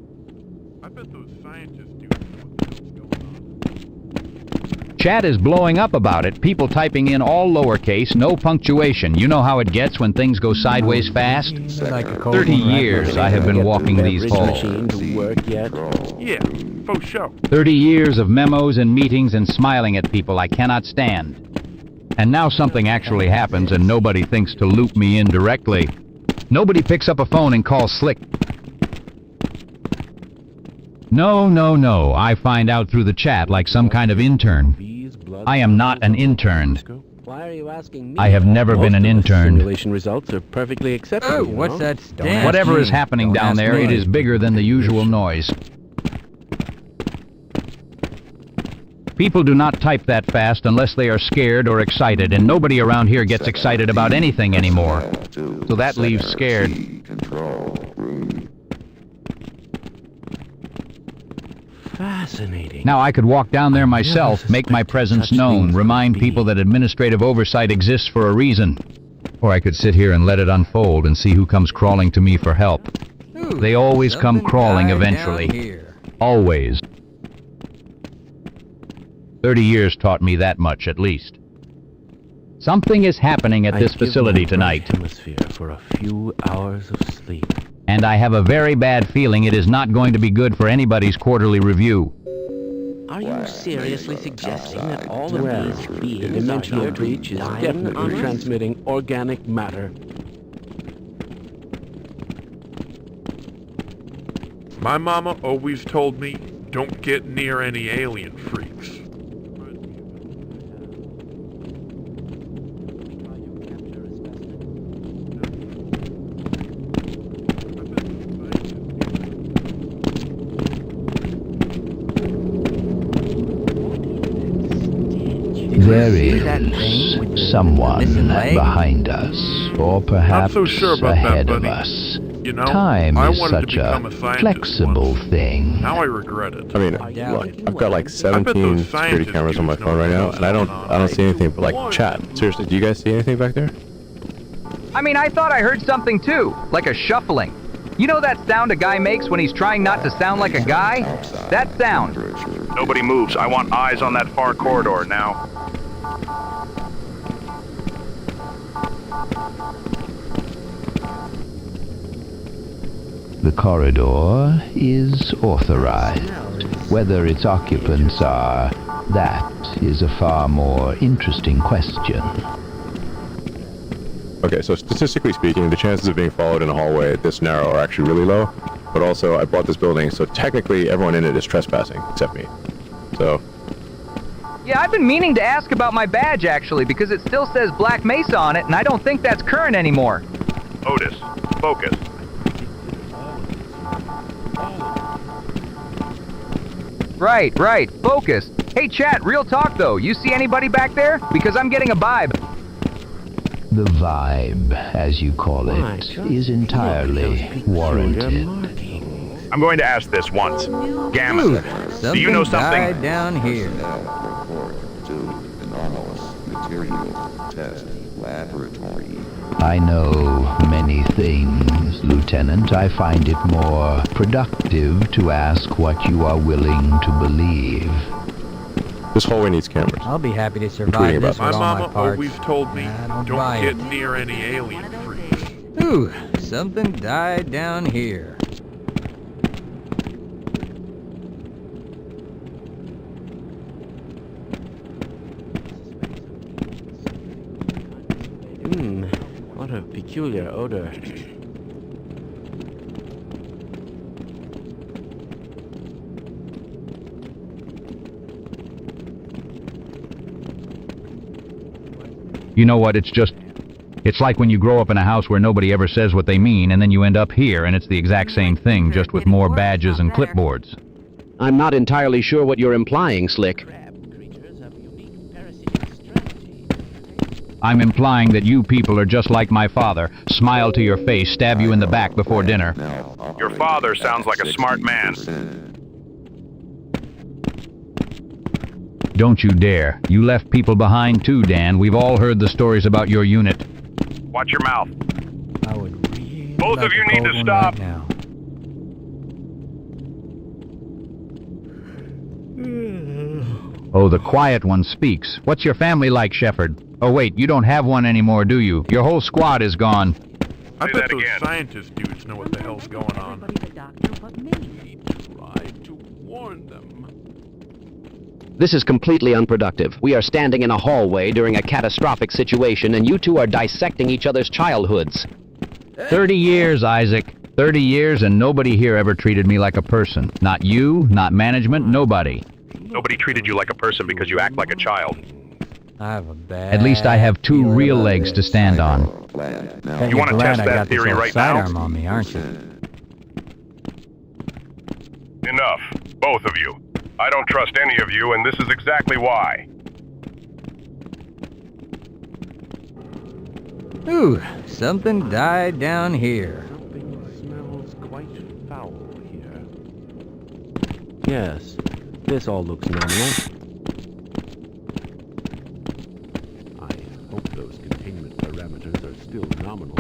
I bet those scientists do know what's going on. Chat is blowing up about it, people typing in all lowercase, no punctuation. You know how it gets when things go sideways fast? Like a cold 30 one, right? years I have been walking these halls. Yeah, for sure. 30 years of memos and meetings and smiling at people I cannot stand. And now something actually happens and nobody thinks to loop me in directly. Nobody picks up a phone and calls Slick. No. I find out through the chat like some kind of intern. I am not an intern. Why are you asking me? I have never been an intern. Simulation results are perfectly acceptable. Oh, what's that stand? Whatever is happening down there, it is bigger than the usual noise. People do not type that fast unless they are scared or excited, and nobody around here gets excited about anything anymore. So that leaves scared. Fascinating. Now I could walk down there myself, make my presence known, remind people that administrative oversight exists for a reason. Or I could sit here and let it unfold and see who comes crawling to me for help. They always come crawling eventually. Always. 30 years taught me that much at least. Something is happening at this facility tonight. Hemisphere for a few hours of sleep. And I have a very bad feeling it is not going to be good for anybody's quarterly review. Are you seriously suggesting that all of these beings dimensional breach is definitely transmitting organic matter? My mama always told me, don't get near any alien freaks. There is someone behind us, or perhaps Not so sure about ahead that, of buddy. us. You know, Time I is wanted to such become a a scientist flexible once. thing. Now I regret it. I mean, look, I've got like 17 security cameras on my phone right now, and I don't see anything but like chat. Seriously, do you guys see anything back there? I mean, I thought I heard something too, like a shuffling. You know that sound a guy makes when he's trying not to sound like a guy? That sound. Nobody moves. I want eyes on that far corridor now. The corridor is authorized. Whether its occupants are, that is a far more interesting question. Okay, so statistically speaking, the chances of being followed in a hallway this narrow are actually really low. But also, I bought this building, so technically everyone in it is trespassing, except me. So... Yeah, I've been meaning to ask about my badge actually, because it still says Black Mesa on it, and I don't think that's current anymore. Otis, focus. Right, focus. Hey chat, real talk though, you see anybody back there? Because I'm getting a vibe. The vibe, as you call it, is entirely warranted. I'm going to ask this once. Gammon, do you know something? Died down here. I know many things, Lieutenant. I find it more productive to ask what you are willing to believe. This hallway needs cameras. I'll be happy to survive this My with all my mama parts. always told me, don't don't buy get it. near any alien freaks. Ooh, something died down here. What a peculiar odor. You know what, it's just... It's like when you grow up in a house where nobody ever says what they mean, and then you end up here, and it's the exact same thing, just with more badges and clipboards. I'm not entirely sure what you're implying, Slick. I'm implying that you people are just like my father. Smile to your face, stab you in the back before dinner. Your father sounds like a smart man. Don't you dare. You left people behind too, Dan. We've all heard the stories about your unit. Watch your mouth. I would really Both like of you a need cold to one stop. right now. Oh, the quiet one speaks. What's your family like, Shepard? Oh wait, you don't have one anymore, do you? Your whole squad is gone. I Say bet that those again. scientist dudes know what the hell's going on. Everybody, the doctor, but me. We tried to warn them. This is completely unproductive. We are standing in a hallway during a catastrophic situation, and you two are dissecting each other's childhoods. 30 years, Isaac. 30 years, and nobody here ever treated me like a person. Not you, not management, nobody. Nobody treated you like a person because you act like a child. I have a bad At least I have two feeling real about legs to this. stand on. Bet You you're wanna glad test I that got this theory old right now? sidearm on me, aren't you? Enough. Both of you. I don't trust any of you, and this is exactly why. Ooh, something died down here. Something smells quite foul here. Yes, this all looks nominal. I hope those containment parameters are still nominal.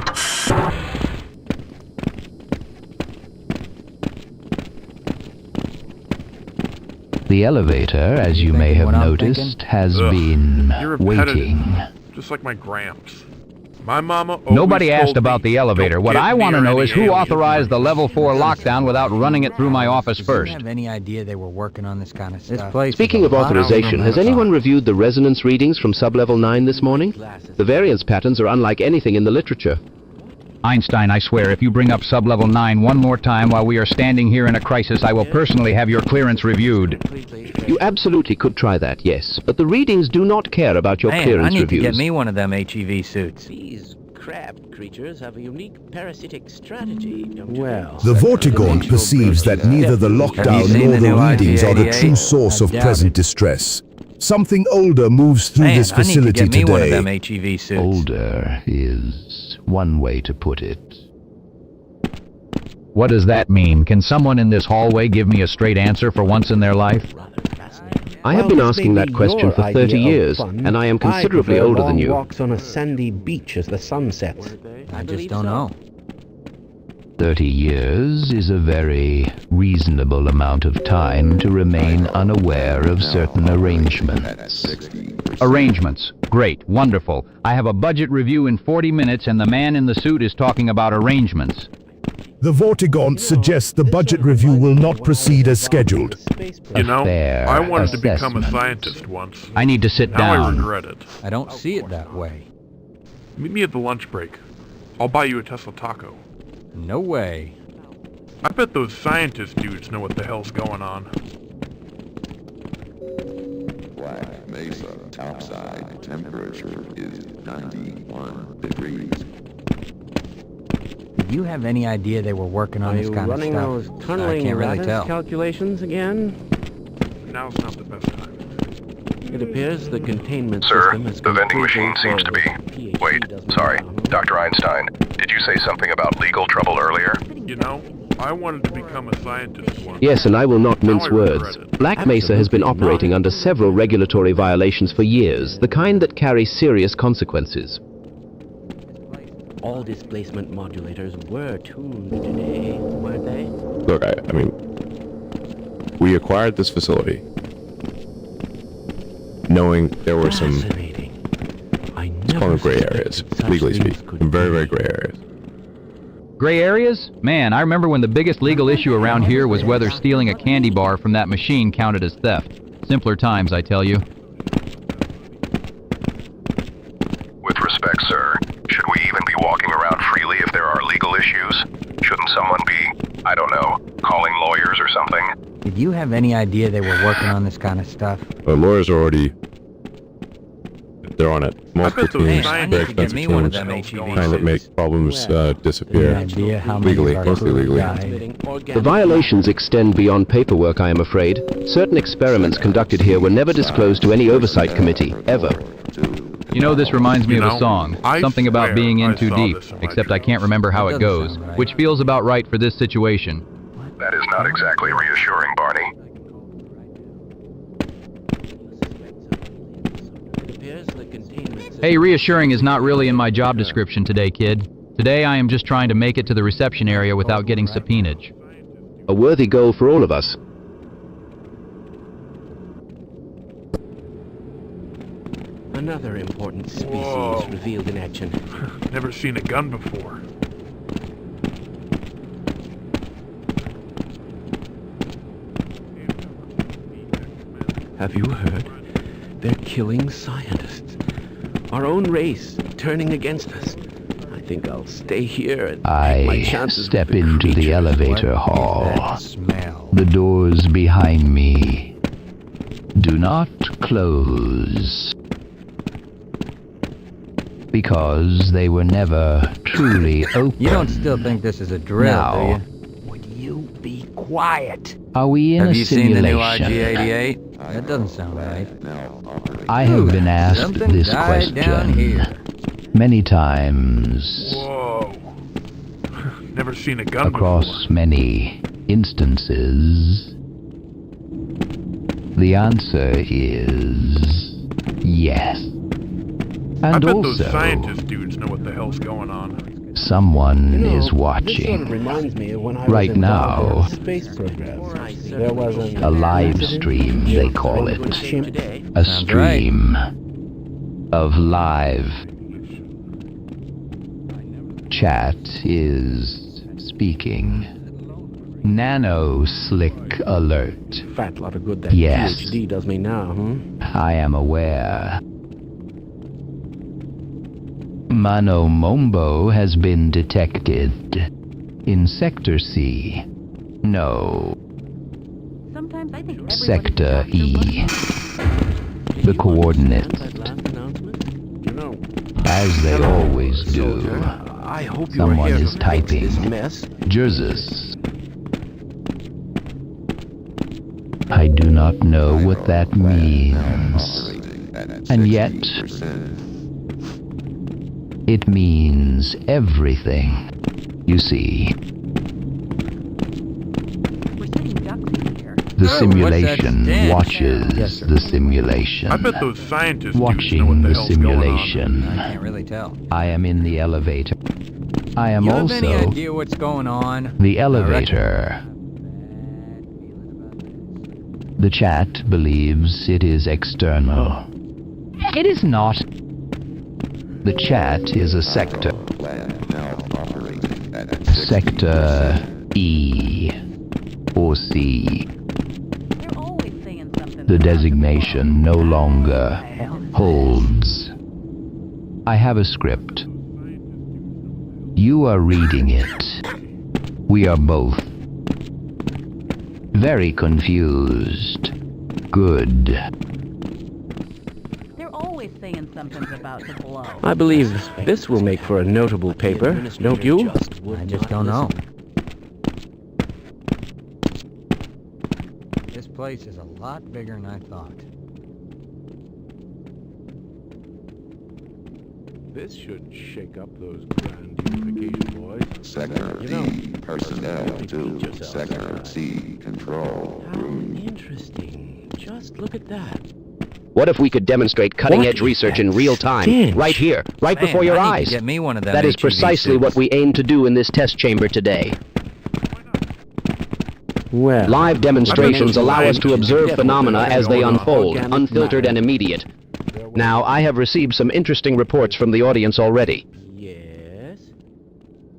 The elevator, as you may have what I'm noticed, has Ugh, been you're repetitive. waiting. Just like my gramps. My mama always Nobody told asked about me, the elevator. "Don't What get I want to near know any is who alien authorized the money." level 4 lockdown without running it through my office Did first. you have any idea they were working on this kind of stuff? This place Speaking is of a lot authorization, has of anyone reviewed the resonance readings from sublevel 9 this morning? The variance patterns are unlike anything in the literature. Einstein, I swear, if you bring up sub-level 9 one more time while we are standing here in a crisis, I will personally have your clearance reviewed. You absolutely could try that, yes, but the readings do not care about your Man, I clearance need reviews. to get me one of them HEV suits. These crab creatures have a unique parasitic strategy, don't you? Well, the Vortigaunt perceives that neither the Have you lockdown seen nor the the new readings are the IG-88? true source of I doubt present it. distress. Something older moves through Man, this I need to facility get me one of them today. HEV suits. Older is one way to put it. What does that mean? Can someone in this hallway give me a straight answer for once in their life? I have been asking that question for 30 years, and I am considerably older than you. Walks on a sandy beach as the sun sets. I just don't know. 30 years is a very reasonable amount of time to remain unaware of certain arrangements. Arrangements. Great. Wonderful. I have a budget review in 40 minutes, and the man in the suit is talking about arrangements. The Vortigaunt suggests the budget review will not proceed as scheduled. You know, fair I wanted to become a assessment. scientist once. I need to sit Now I down. regret it. I don't see it that way. Meet me at the lunch break. I'll buy you a Tesla taco. No way. I bet those scientist dudes know what the hell's going on. Black Mesa outside temperature is 91 degrees. Did you have any idea they were working on Are this you kind of running stuff? those I tunneling can't really lattice tell. calculations again? Now's not the best time. It appears the containment Sir, system has the vending completely machine seems to be... PhD Wait, doesn't sorry. know. Dr. Einstein, did you say something about legal trouble earlier? You know, I wanted to become a scientist once. Yes, and I will not Now mince I regret words. it. Black Mesa has been Absolutely operating not. under several regulatory violations for years, the kind that carry serious consequences. All displacement modulators were tuned today, weren't they? Look, I mean, we acquired this facility knowing there were some, Fascinating. I let's call them gray never areas, suspected such legally things speaking. could Very, very be. gray areas. Gray areas? Man, I remember when the biggest legal issue around here was whether stealing a candy bar from that machine counted as theft. Simpler times, I tell you. With respect, sir, should we even be walking around freely if there are legal issues? Shouldn't someone be, I don't know, calling lawyers or something? Did you have any idea they were working on this kind of stuff? Lawyers are already They're on it. Multiple those teams, scientists very could get expensive me one of teams, them HEV trying to make problems disappear. idea how many Legally, of our mostly crew legally. died. The violations extend beyond paperwork, I am afraid. Certain experiments conducted here were never disclosed to any oversight committee, ever. You know, this reminds me of a song. I Something about swear being in I too saw deep, this on my except I journal. can't remember how That it doesn't goes, sound right. which feels about right for this situation. That is not exactly reassuring, Barney. It appears the containment system- Hey, reassuring is not really in my job description today, kid. Today I am just trying to make it to the reception area without getting subpoenaed. A worthy goal for all of us. Another important species Whoa. revealed in action. Never seen a gun before. Have you heard? They're killing scientists. Our own race turning against us. I think I'll stay here and take my I chances step with the into the creatures. elevator That hall. smell. The doors behind me do not close. Because they were never truly open. You don't still think this is a drill, Now, do you? Would you be quiet? are we in Have a you seen the new simulation? IG-88? That doesn't sound right. I have been asked Something this died down question here. many times Whoa. Never seen a gun across many instances. The answer is yes. I And bet those also, scientist dudes know what the hell's going on. someone You know, is This sort watching. of reminds me of when I Right was involved now. in the space program. There was A live stream, they call it. A Sounds right. stream of live chat is speaking. Nano slick alert. Fat lot of good that Yes. PhD does me now, I am aware. Mano Mombo has been detected in Sector C. No, Sometimes I think everybody Sector should have E. their The coordinates, That last announcement? You know, as they always do. I hope you Someone are here is to fix this typing. mess. Jerzus. I do not know what that means. And yet, it means everything. You see, We're sitting ducks in here. the Oh, simulation what's that stench? watches Yes, sir. the simulation. I bet those scientists dudes know Watching what the the hell's going on. simulation. I can't really tell. I am in the elevator. I am You have any also idea what's going on? the elevator. The chat believes it is external. It is not. The chat is a sector. Sector E or C. They're always saying something. The designation no longer holds. I have a script. You are reading it. We are both very confused. Good. They're always saying something's about to blow. I believe this will make for a notable paper, don't you? I just don't know. This place is a lot bigger than I thought. This should shake up those grand unification boys. Sector E personnel to Sector C control room. Interesting. Just look at that. What if we could demonstrate cutting-edge What research is in that real time, stench? right here, right Man, before your I need to eyes? get me one of them That is HEV precisely suits. what we aim to do in this test chamber today. Well, Live demonstrations allow us to observe Definitely phenomena as they going on. unfold, Organic unfiltered matter. and immediate. Now, I have received some interesting reports from the audience already. Yes.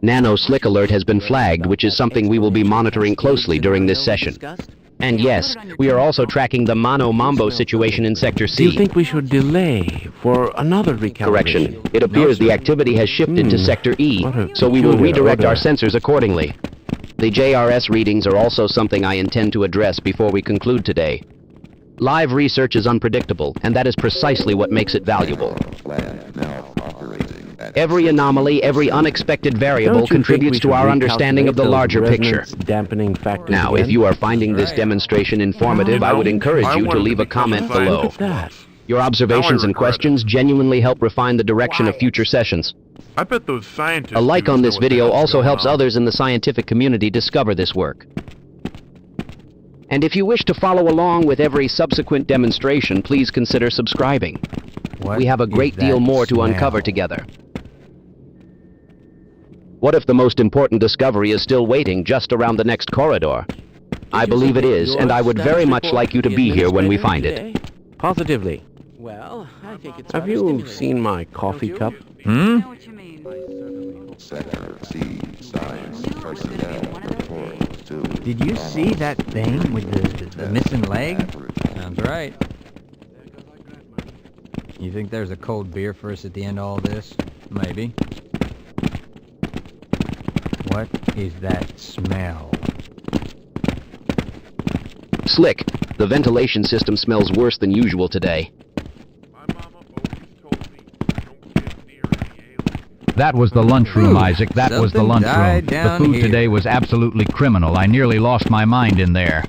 Nano Slick Alert has been flagged, which is something we will be monitoring closely during this session. And yes, we are also tracking the Mano Mambo situation in Sector Do you C. think we should delay for another recalibration? Correction. It appears the activity has shifted to Sector E, What a so we will peculiar redirect our order. sensors accordingly. The JRS readings are also something I intend to address before we conclude today. Live research is unpredictable, and that is precisely what makes it valuable. Lab now operating at Every anomaly, every unexpected variable Don't you contributes think to we our should understanding of the recalculate larger those picture. resonance dampening factors Now, if again? you are finding this demonstration informative, I would encourage you to leave a comment below. Look at that. Your observations and regret it. questions genuinely help refine the direction of future sessions. I bet those scientists. A like dudes on know this what the video hell's also going helps on. others in the scientific community discover this work. And if you wish to follow along with every subsequent demonstration, please consider subscribing. What We have a is great deal that more to smell? uncover together. What if the most important discovery is still waiting just around the next corridor? I believe it is, and I would very much like you to be here when we find it. Positively. Well, I think it's Have you seen my coffee cup? I know what you mean. Sector C science personnel reports to Did you see that thing with the missing leg? Sounds right. You think there's a cold beer for us at the end of all this? Maybe. What is that smell? Slick, the ventilation system smells worse than usual today. My mama always told me, don't get near any aliens. That was the lunchroom, Ooh, Isaac. That was the something lunchroom. died The down food here. today was absolutely criminal. I nearly lost my mind in there.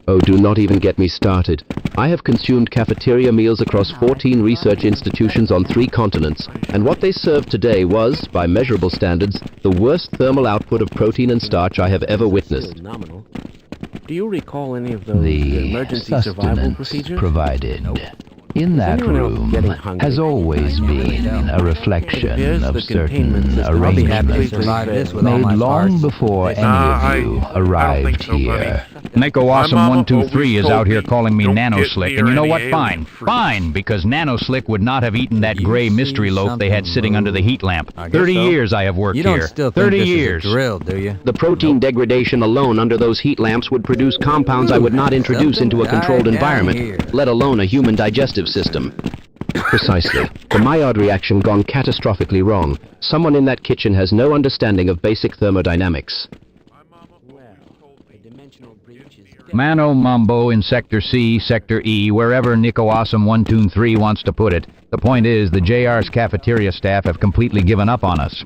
Oh, do not even get me started. I have consumed cafeteria meals across 14 research institutions on 3 continents, and what they served today was, by measurable standards, the worst thermal output of protein and starch I have ever witnessed. Still nominal. Do you recall any of those The emergency survival sustenance procedures? provided in that anyone else room getting hungry? has always been a reflection Appears of the containment certain system- I'll be happy to arrangements survive this with all made my long parts. before any I of you don't think arrived so, buddy. here. Nico My Awesome mama 123 is always out here told me, calling me "Don't Nano get Slick," near and you know any what? alien Fine, fruit. fine, because Nano Slick would not have eaten that You gray see mystery loaf they had something sitting under the move? heat lamp. I guess 30 so. years I have worked You don't here. still think 30 this years. is a drill, do you? The protein degradation alone under those heat lamps would produce compounds I would not introduce Something into a controlled died down environment, here. let alone a human digestive system. Precisely. The Maillard reaction gone catastrophically wrong. Someone in that kitchen has no understanding of basic thermodynamics. Mano Mambo in Sector C, Sector E, wherever Nico Awesome 123 wants to put it. The point is, the JR's cafeteria staff have completely given up on us.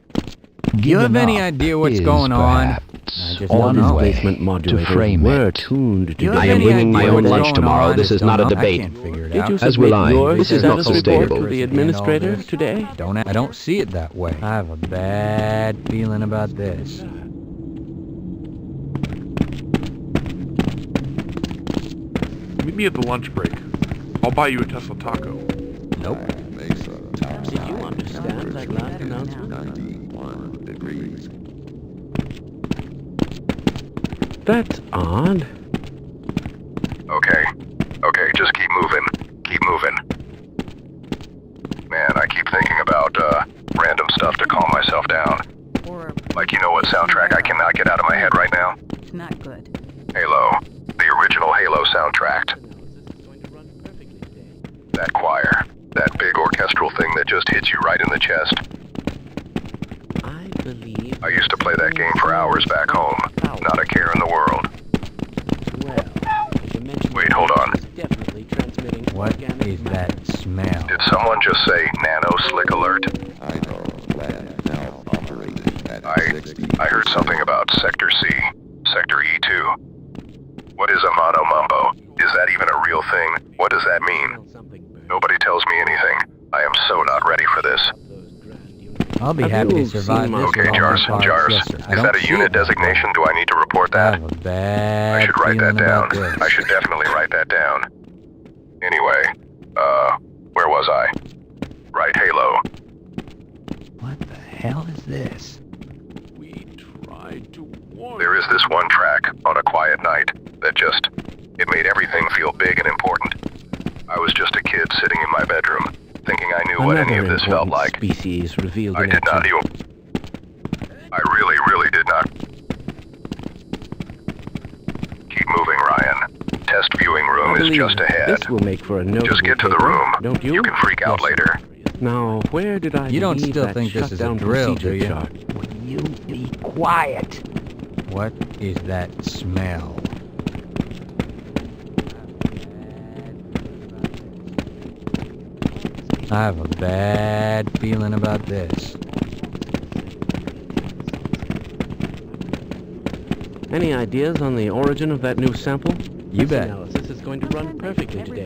Do you have Given any up idea what's is going on? perhaps All one these way basement to modulators frame were it. tuned to You have I am any bringing my idea own what's lunch going tomorrow. on? This is Don't not a know. debate. I can't figure it Did out. you As will submit I. your This is not status report sustainable. to the administrator today? I don't see it that way. I have a bad feeling about this. Meet me at the lunch break. I'll buy you a Tesla taco. Nope. Mesa top Did you understand that last temperature announcement? 91 degrees. That's odd. Okay, just keep moving. Keep moving. Man, I keep thinking about, random stuff to calm myself down. Or Like, you know what soundtrack I cannot get out of my head right now? it's not good. Halo. The original Halo soundtrack. That choir. That big orchestral thing that just hits you right in the chest. I believe... I used to play that game for hours back home. Not a care in the world. Well, the dimensional Wait, hold on. is definitely transmitting What organic is matter. that smell? Did someone just say Nano Slick Alert? I know lab now operating at I 60. I heard something about Sector C. Sector E2. What is a Mano Mambo? Is that even a real thing? What does that mean? Nobody tells me anything. I am so not ready for this. I'll be Have happy to you survive seen this my- Okay, with all Jars, my parts. Jars. Yes, sir. I Is don't that a see unit it that way. designation? Do I need to report I that? have a bad I should write that feeling down. about this. I should definitely write that down. Anyway, where was I? Right, Halo. What the hell is this? We tried to warn There is this one track on a quiet night that just, it made everything feel big and important. I was just a kid sitting in my bedroom, thinking I knew what any of this felt important like. species revealed I in did not action. even. I really did not. Keep moving, Ryan. Test viewing room I is believe just ahead. This will make for a notable Just get to the paper, room. Don't you? You can freak out Yes, sir. later. Now, where did I You don't leave still that think this is a shutdown drill, procedure do you? chart? You quiet! What is that smell? I have a bad feeling about this. Any ideas on the origin of that new sample? You bet. This analysis is going to run perfectly today,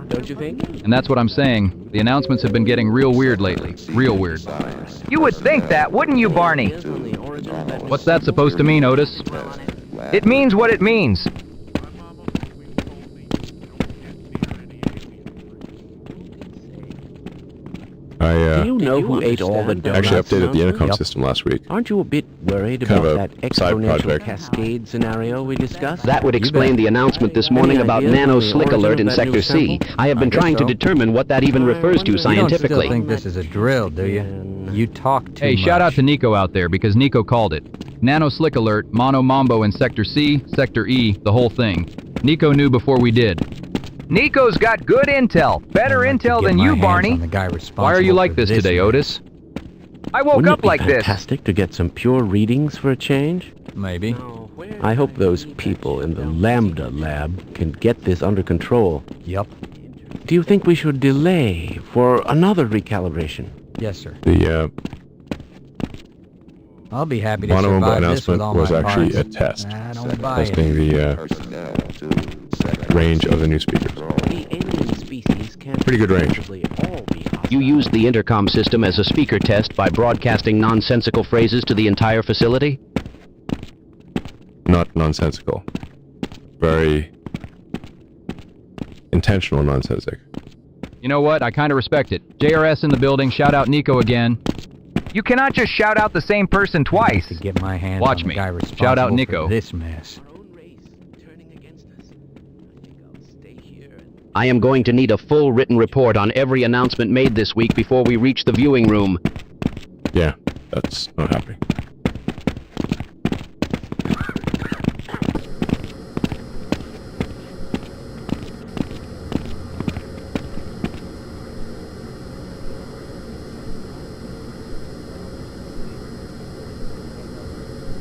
don't you think? And that's what I'm saying. The announcements have been getting real weird lately. Real weird. You would think that, wouldn't you, Barney? What's that supposed to mean, Otis? It means what it means. Do you know who ate all the donuts? Actually updated the intercom Yep. system last week. Aren't you a bit worried Kind about of that a side exponential project. cascade scenario we discussed? That would explain the announcement this morning about nano slick alert in Sector C. I have been trying to determine what that even refers to You don't still scientifically. think this is a drill, do you? You talk too Hey, much. shout out to Nico out there because Nico called it. Nano Slick Alert, Mono Mambo in Sector C, Sector E, the whole thing. Nico knew before we did. Nico's got good intel. Better intel Get than my you, hands Barney. on the guy responsible Why are you like for this today, mess. Otis? I woke Wouldn't up it be like this. fantastic to get some pure readings for a change? Maybe. I hope those people in the Lambda lab can get this under control. Yup. Do you think we should delay for another recalibration? Yes, sir. The I'll be happy to Mono Mambo survive this with announcement all was my actually parts. a test. I don't buy it. Testing the range of the new speakers. The alien species can't Pretty good range. possibly all be hostile. You used the intercom system as a speaker test by broadcasting nonsensical phrases to the entire facility? Not nonsensical. Very intentional nonsensic. You know what? I kind of respect it. JRS in the building. Shout out Nico again. You cannot just shout out the same person twice. To get my hands Watch on me. the guy responsible Shout out for Nico. this mess. Our own race turning against us. I think I'll stay here and I am going to need a full written report on every announcement made this week before we reach the viewing room. Yeah, that's not happening.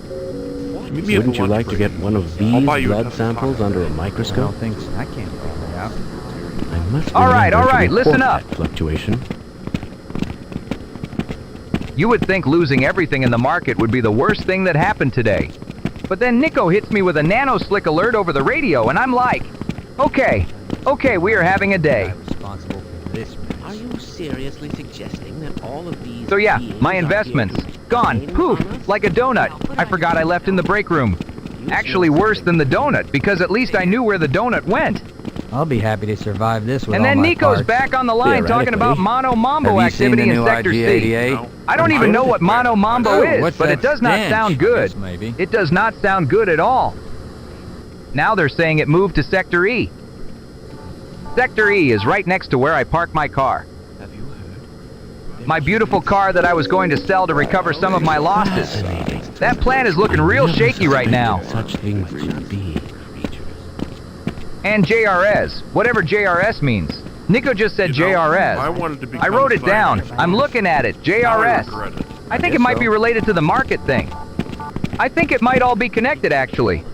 Wouldn't you like to get one of these blood samples under a I microscope? don't think so. I can't figure it out. I must All right, remember to listen report up. that fluctuation. You would think losing everything in the market would be the worst thing that happened today. But then Nico hits me with a nano slick alert over the radio, and I'm like, okay, we are having a day. Responsible for this mess. Are you seriously suggesting that all of these So yeah, beings my are investments, here to gone, spy poof, on us? like a donut. I forgot I left in the break room. Actually worse than the donut, because at least I knew where the donut went. I'll be happy to survive this with And all then my Nico's parts. back on the line talking about Mono Mambo Have you seen activity the in new Sector C. IG-88? I don't even know what Mono Mambo Oh, is, what's but that it does not stench? sound I good. guess maybe. It does not sound good at all. Now they're saying it moved to Sector E. Sector E is right next to where I park my car. Have you heard? My beautiful car that I was going to sell to recover some of my losses. That plan is looking real shaky right now. Such things could be. And JRS, whatever JRS means. Nico just said JRS. I wanted to be. I wrote it down. I'm looking at it. JRS. I think it might be related to the market thing. I think it might all be connected, actually.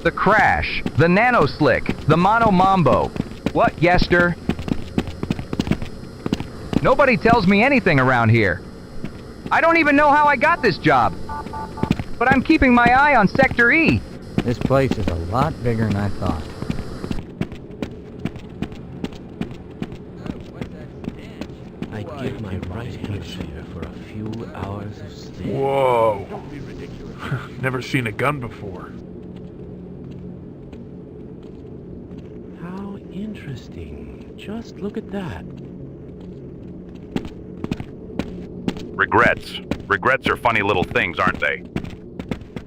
The crash, the nano slick, the mono mambo. What, Yester? Nobody tells me anything around here. I don't even know how I got this job. But I'm keeping my eye on Sector E. This place is a lot bigger than I thought. I'd give my right hemisphere for a few hours of sleep. Whoa. Never seen a gun before. How interesting. Just look at that. Regrets. Regrets are funny little things, aren't they?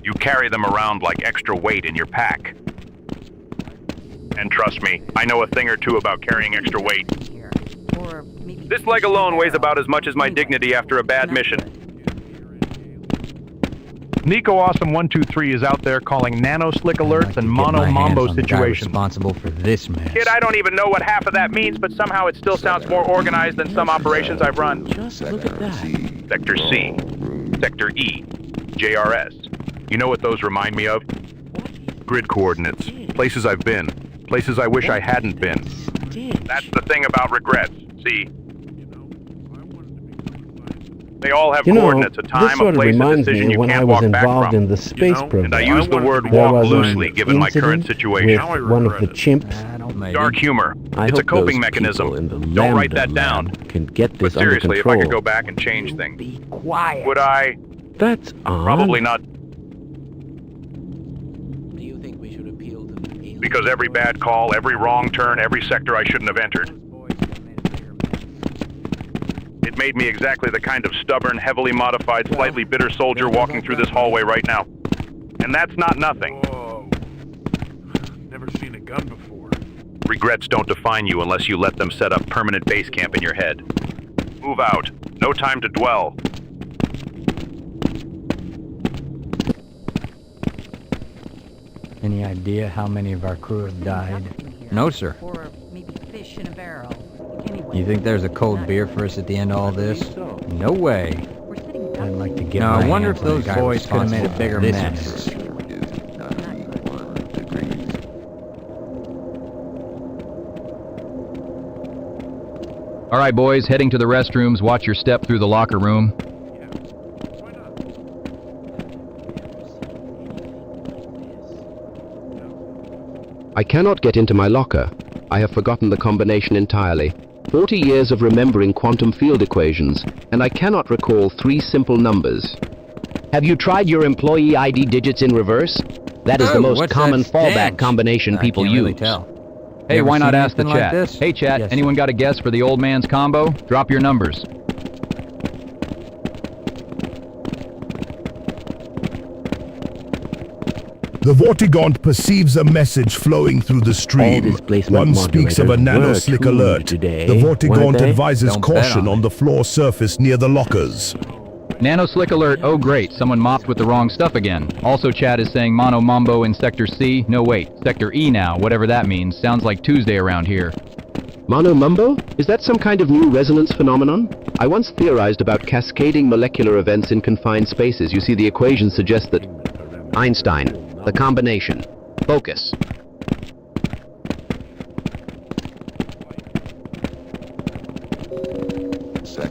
You carry them around like extra weight in your pack. And trust me, I know a thing or two about carrying extra weight. Or maybe This leg alone weighs about as much as my dignity after a bad mission. Nico Awesome 123 is out there calling nano slick alerts and mono mambo situations. Responsible for this mess. Kid, I don't even know what half of that means, but somehow it still sounds more organized than some operations I've run. Just look at that. Sector C. Sector E, JRS. You know what those remind me of? Grid coordinates. Places I've been. Places I wish I hadn't been. That's the thing about regrets. See? They all have coordinates, a time, a place, a decision you can't walk back from. In the space program. And I use the word There walk was an loosely given my current situation. with one of the chimps. Dark humor. It's a coping mechanism. Don't write that down. Can get But this under seriously, if control. I could go back and change things, Be quiet. would I? That's odd. Probably not, Do you think we should appeal to the alien? because every bad call, every wrong turn, every sector I shouldn't have entered. It made me exactly the kind of stubborn, heavily modified, slightly bitter soldier walking through this hallway right now. And that's not nothing. Whoa. Never seen a gun before. Regrets don't define you unless you let them set up permanent base camp in your head. Move out. No time to dwell. Any idea how many of our crew have died? No, sir. Or maybe fish in a barrel. Anyway, You think there's a cold beer for us at the end of all this? No way. we're sitting I'd ducks. like to get Now, my I wonder hands if on the those guy boys could have made a responsible bigger for this mess. mess. All right, boys, heading to the restrooms. Watch your step through the locker room. Why not? I cannot get into my locker. I have forgotten the combination entirely. 40 years of remembering quantum field equations, and I cannot recall 3 simple numbers. Have you tried your employee ID digits in reverse? That is the Oh, most what's common that fallback stench? combination I people can't use. really tell. Hey, You ever why not seen ask the anything like chat? this? Hey, chat, Yes, anyone got a guess for the old man's combo? Drop your numbers. The Vortigaunt perceives a message flowing through the stream. displacement One speaks of a moderators were nanoslick tuned alert. today, The weren't Vortigaunt they? advises Don't bet caution on on the floor surface near the lockers. Nanoslick alert. Oh, great. Someone mopped with the wrong stuff again. Also, chat is saying Mono Mambo in Sector C. No, wait. Sector E now, whatever that means. Sounds like Tuesday around here. Mono Mumbo? Is that some kind of new resonance phenomenon? I once theorized about cascading molecular events in confined spaces. You see, the equations suggest that Einstein, the combination, focus.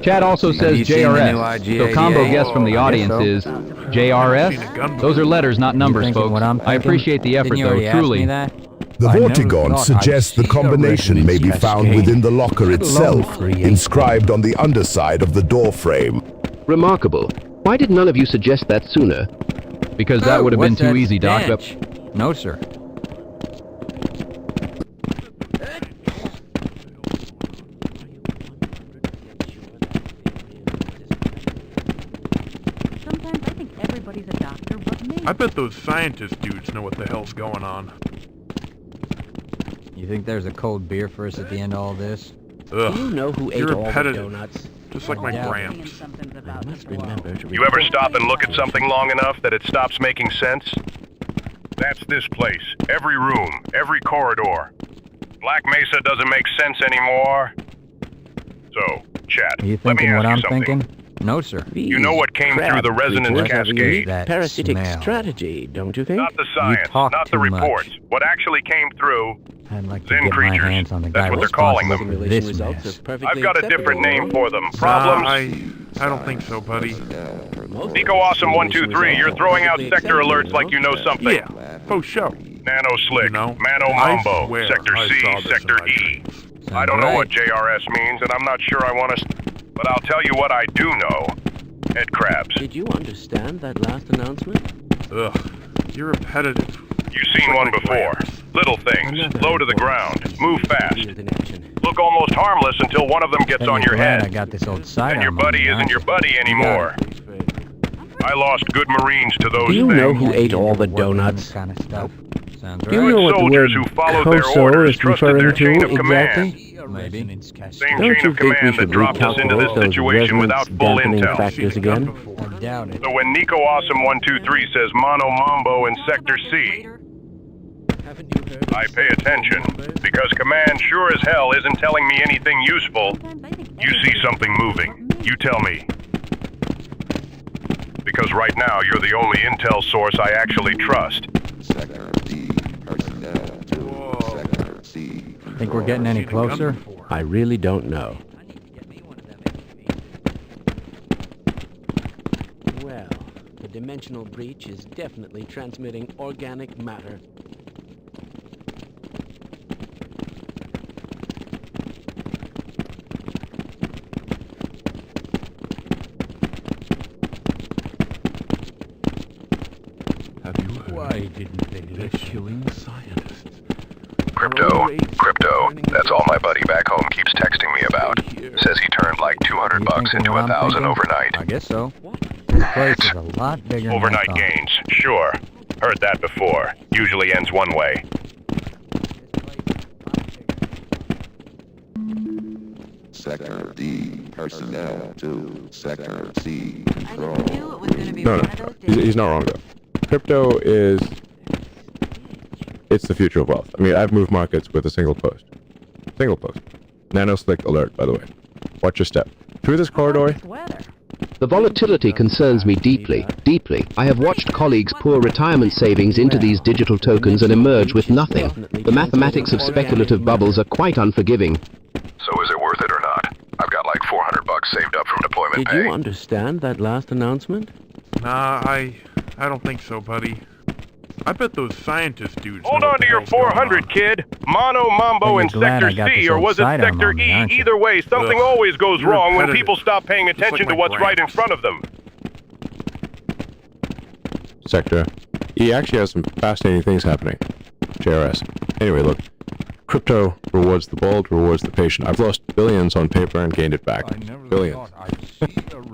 Chat also says you seen the new JRS. So combo IGA? guess from the I guess audience so. is JRS. Those are letters, not numbers, thinking folks. what I'm I thinking? appreciate the effort, Didn't you though, already ask me truly. that? The I never Vortigaunt thought suggests I'd the see a combination may be resonance found cascade. within the locker itself, create inscribed on the underside of the doorframe. Remarkable. Why did none of you suggest that sooner? Because that would have been What's too that easy, Doc. But stench? No, sir. Sometimes I think everybody's a doctor but me. I bet those scientist dudes know what the hell's going on. You think there's a cold beer for us at the end of all this? Ugh. Do you know who ate You're all the repetitive. donuts? Just like my Yeah. gramps. Something's I about must to blow. remember to You ever report stop and look at things. something long enough that it stops making sense? That's this place. Every room, every corridor. Black Mesa doesn't make sense anymore. So, chat, Are you let me thinking ask what you I'm something. thinking? No, sir. You know what came through the resonance creatures have cascade? used That parasitic smell. strategy, don't you think? Not the science, talk not the too much. reports. What actually came through, I'd like to Zen get my creatures. hands on the That's guy what they're calling responsible them. for Simulation this results mess. are perfectly I've got a different name for them. Problems? I don't think so, buddy. Nico Awesome 123, you're throwing out sector alerts like you know something. Yeah, for sure. Nano Slick, You know, Mano I Mambo, swear Sector I C, saw this Sector in my E. dreams. I don't know right. what JRS means, and I'm not sure I want to... But I'll tell you what I do know. Head crabs. Did you understand that last announcement? Ugh, you're repetitive. You've seen one before. Little things, low to the ground, move fast. Field in action. Look almost harmless until one of them gets on your Glad I head. got this old And sidearm your on buddy me, isn't aren't your you? buddy anymore. I lost good Marines to those Do you know things. who ate all the Working on donuts? this kind of stuff. Sounds Do you right. know what the Soldiers word who followed their COSO orders is trusted their referring chain to of command. exactly? Maybe. Same Don't chain you of think we command that should dropped us into this recalculate those situation without resonance full dampening intel. factors again? I doubt it. So when Nico Awesome 123 says Mono Mambo in Sector C, Haven't you heard? I pay attention, because command sure as hell isn't telling me anything useful. Sometimes I think You see something moving, you tell me. because right now you're the only intel source I actually trust. Sector D, personnel to Sector C. Think we're getting any closer? I really don't know. Well, the dimensional breach is definitely transmitting organic matter. Have you heard? Why didn't they let killing scientists? Crypto, that's all my buddy back home keeps texting me about. Says he turned like 200 bucks into 1,000 overnight. I guess so. This place is a lot bigger Overnight than I thought. gains, sure. Heard that before. Usually ends one way. Sector D, personnel to Sector C. Control. No. He's not wrong though. Crypto is... It's the future of wealth. I mean, I've moved markets with a single post. Single post. Nanoslick alert, by the way. Watch your step. Through this corridor... The volatility concerns me deeply, deeply. I have watched colleagues pour retirement savings into these digital tokens and emerge with nothing. The mathematics of speculative bubbles are quite unforgiving. So is it worth it or not? I've got like 400 bucks saved up from deployment Did you understand that last announcement? Nah, I don't think so, buddy. I bet those scientist dudes. Hold on to your 400, kid. Mono, Mambo, and Sector C, or was it Sector E? Either way, something always goes wrong when people stop paying attention to what's right in front of them. Sector E actually has some fascinating things happening. JRS. Anyway, look. Crypto rewards the bold, rewards the patient. I've lost billions on paper and gained it back. Billions.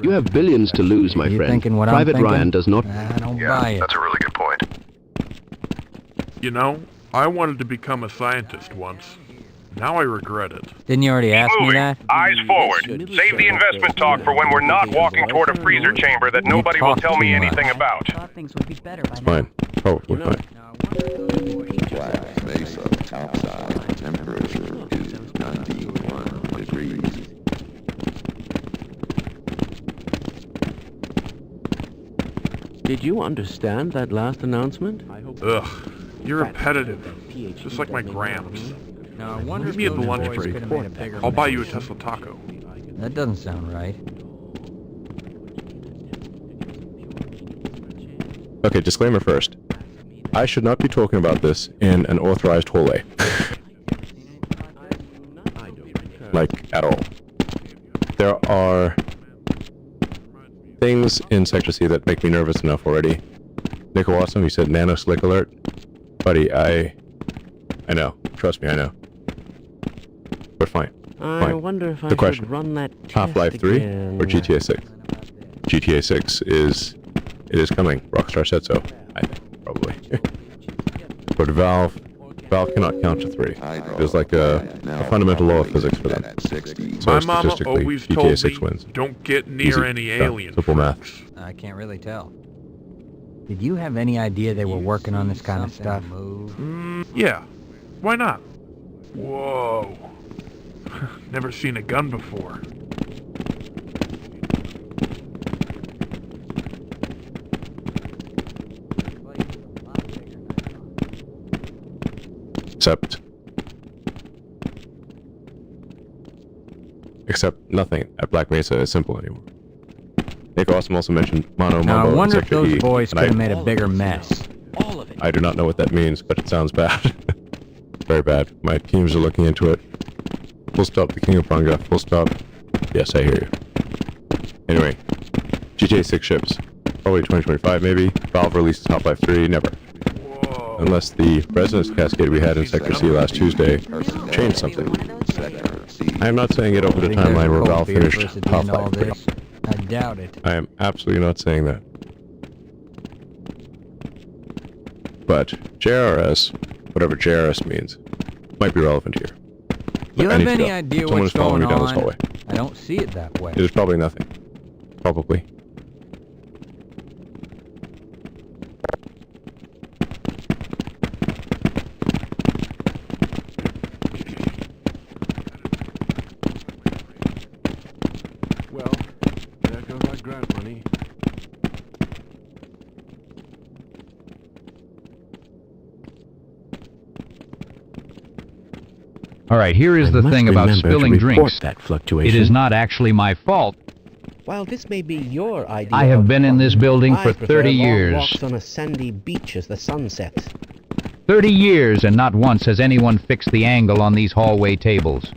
You have billions to lose, my friend. Private Ryan does not... I don't buy it. That's a really good point. You know, I wanted to become a scientist once. Now I regret it. Didn't you already ask me that? Eyes forward. Save the investment talk for when we're not walking toward a freezer chamber that nobody will tell me anything about. It's fine. Probably fine. Black Mesa topside temperature is 91 degrees. Did you understand that last announcement? Ugh, you're repetitive. Just like my Gramps. Now, I wonder Meet me at the lunch break. I'll buy you a Tesla taco. That doesn't sound right. Okay, disclaimer first. I should not be talking about this in an authorized hallway. Like, at all. There are things in Sector C that make me nervous enough already. Nico Awesome, he said nano slick alert. Buddy, I know. Trust me, I know. But fine. I wonder if I The question. should run that test Half-Life 3 again. or GTA 6? GTA 6 is coming. Rockstar said so, I think, probably. But Valve cannot count to 3. There's like a fundamental law of physics for them. So My mama statistically, always GTA told 6 me, wins. don't get near Easy. any Yeah, alien simple math. freaks. I can't really tell. Did you have any idea they were working on this kind of stuff? Yeah, why not? Whoa. Never seen a gun before. Except nothing at Black Mesa is simple anymore. Nick Awesome also mentioned Mono, Now, Mambo, I wonder and if Sector those E, boys and could have made a bigger mess. I do not know what that means, but it sounds bad. Very bad. My teams are looking into it. Full stop, the King of Panga. Full stop. Yes, I hear you. Anyway, GTA 6 ships. Probably 2025, maybe. Valve releases Half-Life 3, never. Unless the Resonance Cascade we had in Sector C last Tuesday changed something. I am not saying get over the timeline where Valve finished Half-Life 3. I doubt it. I am absolutely not saying that. But JRS, whatever JRS means, might be relevant here. You I have need to any go. idea Someone what's is following going me down this on? hallway. I don't see it that way. It is probably nothing. Probably. Well, there goes our grant money. Alright, here is I the must thing about remember to spilling report drinks. that fluctuation. It is not actually my fault. While this may be your idea I have of been in fun, this building I for prefer 30 long years. walks on a sandy beach as the sun sets. 30 years, and not once has anyone fixed the angle on these hallway tables.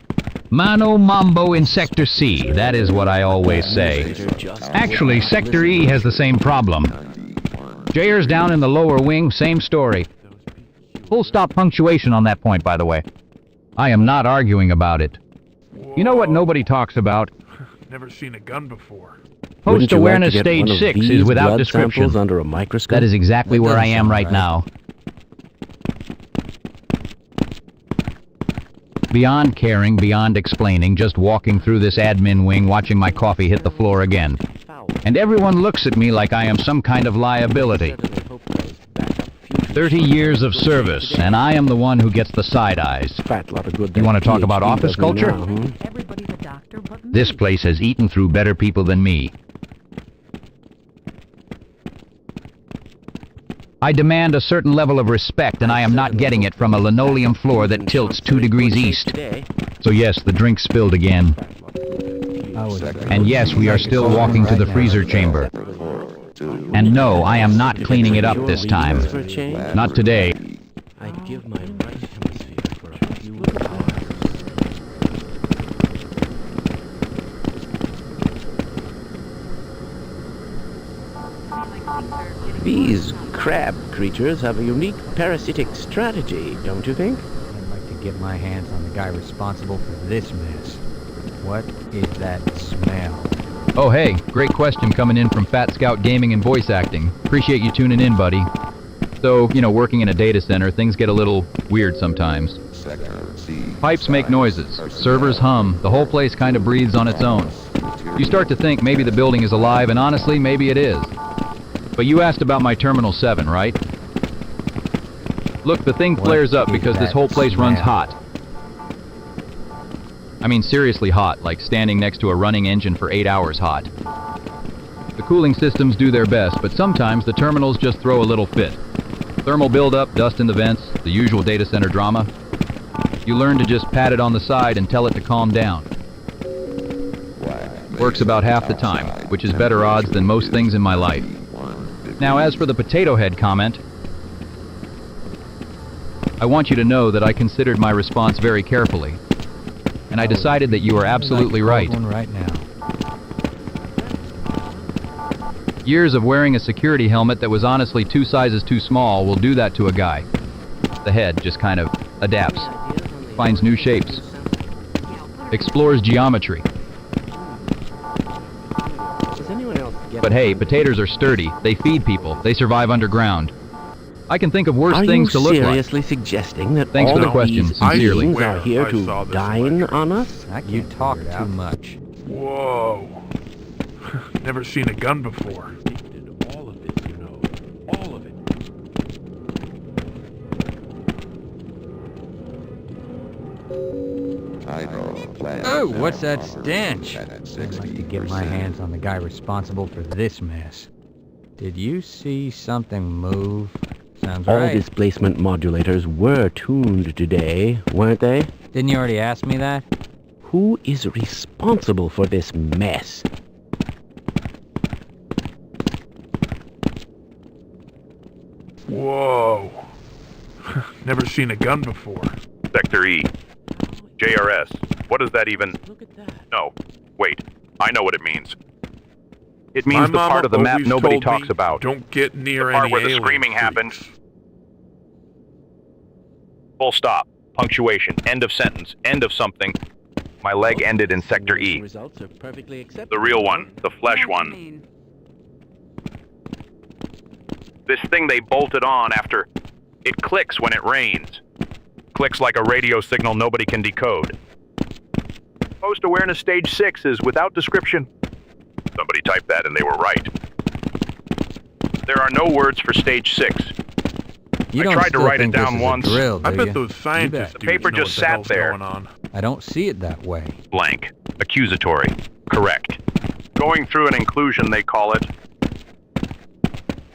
Mano mambo in Sector C, that is what I always say. Actually, Sector E has the same problem. Jayer's down in the lower wing, same story. Full stop punctuation on that point, by the way. I am not arguing about it. You know what nobody talks about? Never seen a gun before. Post awareness stage 6 is without description. Under a microscope? That is exactly where I am right now. Beyond caring, beyond explaining, just walking through this admin wing, watching my coffee hit the floor again. And everyone looks at me like I am some kind of liability. 30 years of service, and I am the one who gets the side eyes. You want to talk about office culture? This place has eaten through better people than me. I demand a certain level of respect, and I am not getting it from a linoleum floor that tilts 2 degrees east. So yes, the drink spilled again. And yes, we are still walking to the freezer chamber. And no, I am not cleaning it up this time. Not today. I'd give my right hemisphere for a few hours. These crab creatures have a unique parasitic strategy, don't you think? I'd like to get my hands on the guy responsible for this mess. What is that smell? Oh hey, great question coming in from Fat Scout Gaming and Voice Acting. Appreciate you tuning in, buddy. So, you know, working in a data center, things get a little weird sometimes. Pipes make noises, servers hum, the whole place kind of breathes on its own. You start to think maybe the building is alive, and honestly, maybe it is. But you asked about my Terminal 7, right? Look, the thing flares up because this whole place runs hot. I mean seriously hot, like standing next to a running engine for 8 hours hot. The cooling systems do their best, but sometimes the terminals just throw a little fit. Thermal buildup, dust in the vents, the usual data center drama. You learn to just pat it on the side and tell it to calm down. Works about half the time, which is better odds than most things in my life. Now, as for the potato head comment, I want you to know that I considered my response very carefully, and I decided that you are absolutely right. Years of wearing a security helmet that was honestly 2 sizes too small will do that to a guy. The head just kind of adapts, finds new shapes, explores geometry. But hey, potatoes are sturdy, they feed people, they survive underground. I can think of worse things to look like. Are you seriously suggesting that Thanks all for the of question, these sincerely. beings are here to dine on us? You talk too much. Whoa. Never seen a gun before. All of this, you know. All of it. Oh, what's that stench? I'd like to get my hands on the guy responsible for this mess. Did you see something move? Sounds All right. displacement modulators were tuned today, weren't they? Didn't you already ask me that? Who is responsible for this mess? Whoa. Never seen a gun before. Sector E. JRS. What does that even... Look at that. No. Wait. I know what it means. It means My the mama part of the map always nobody told talks me, about. Don't get near The part any where the alien screaming freaks. happens. Full stop. Punctuation. End of sentence. End of something. My leg ended in Sector E. Results are perfectly acceptable. The real one. The flesh one. This thing they bolted on after... It clicks when it rains. Clicks like a radio signal nobody can decode. Post-awareness stage 6 is without description. Somebody typed that and they were right. There are no words for stage 6. You I tried to write it down once. Drill, I do bet ya? those scientists The paper dudes know just what the sat hell's there. going on. I don't see it that way. Blank. Accusatory. Correct. Going through an inclusion, they call it.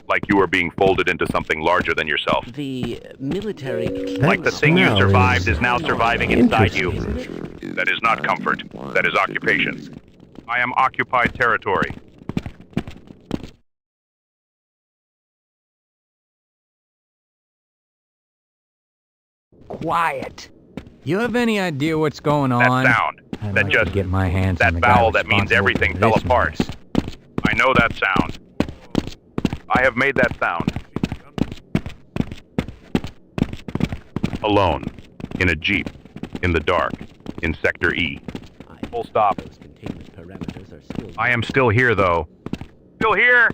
Like you are being folded into something larger than yourself. The military... Like the thing you smell survived is is now surviving inside you. interesting. That is not comfort. That is occupation. I am occupied territory. Quiet. You have any idea what's going That on? sound. I'd That like to just... get my hands on That the guy vowel that means responsible everything for fell this apart. mess. I know that sound. I have made that sound. Alone. In a jeep. In the dark. In Sector E. Full stop. Those containment parameters are still... I am still here, though. Still here!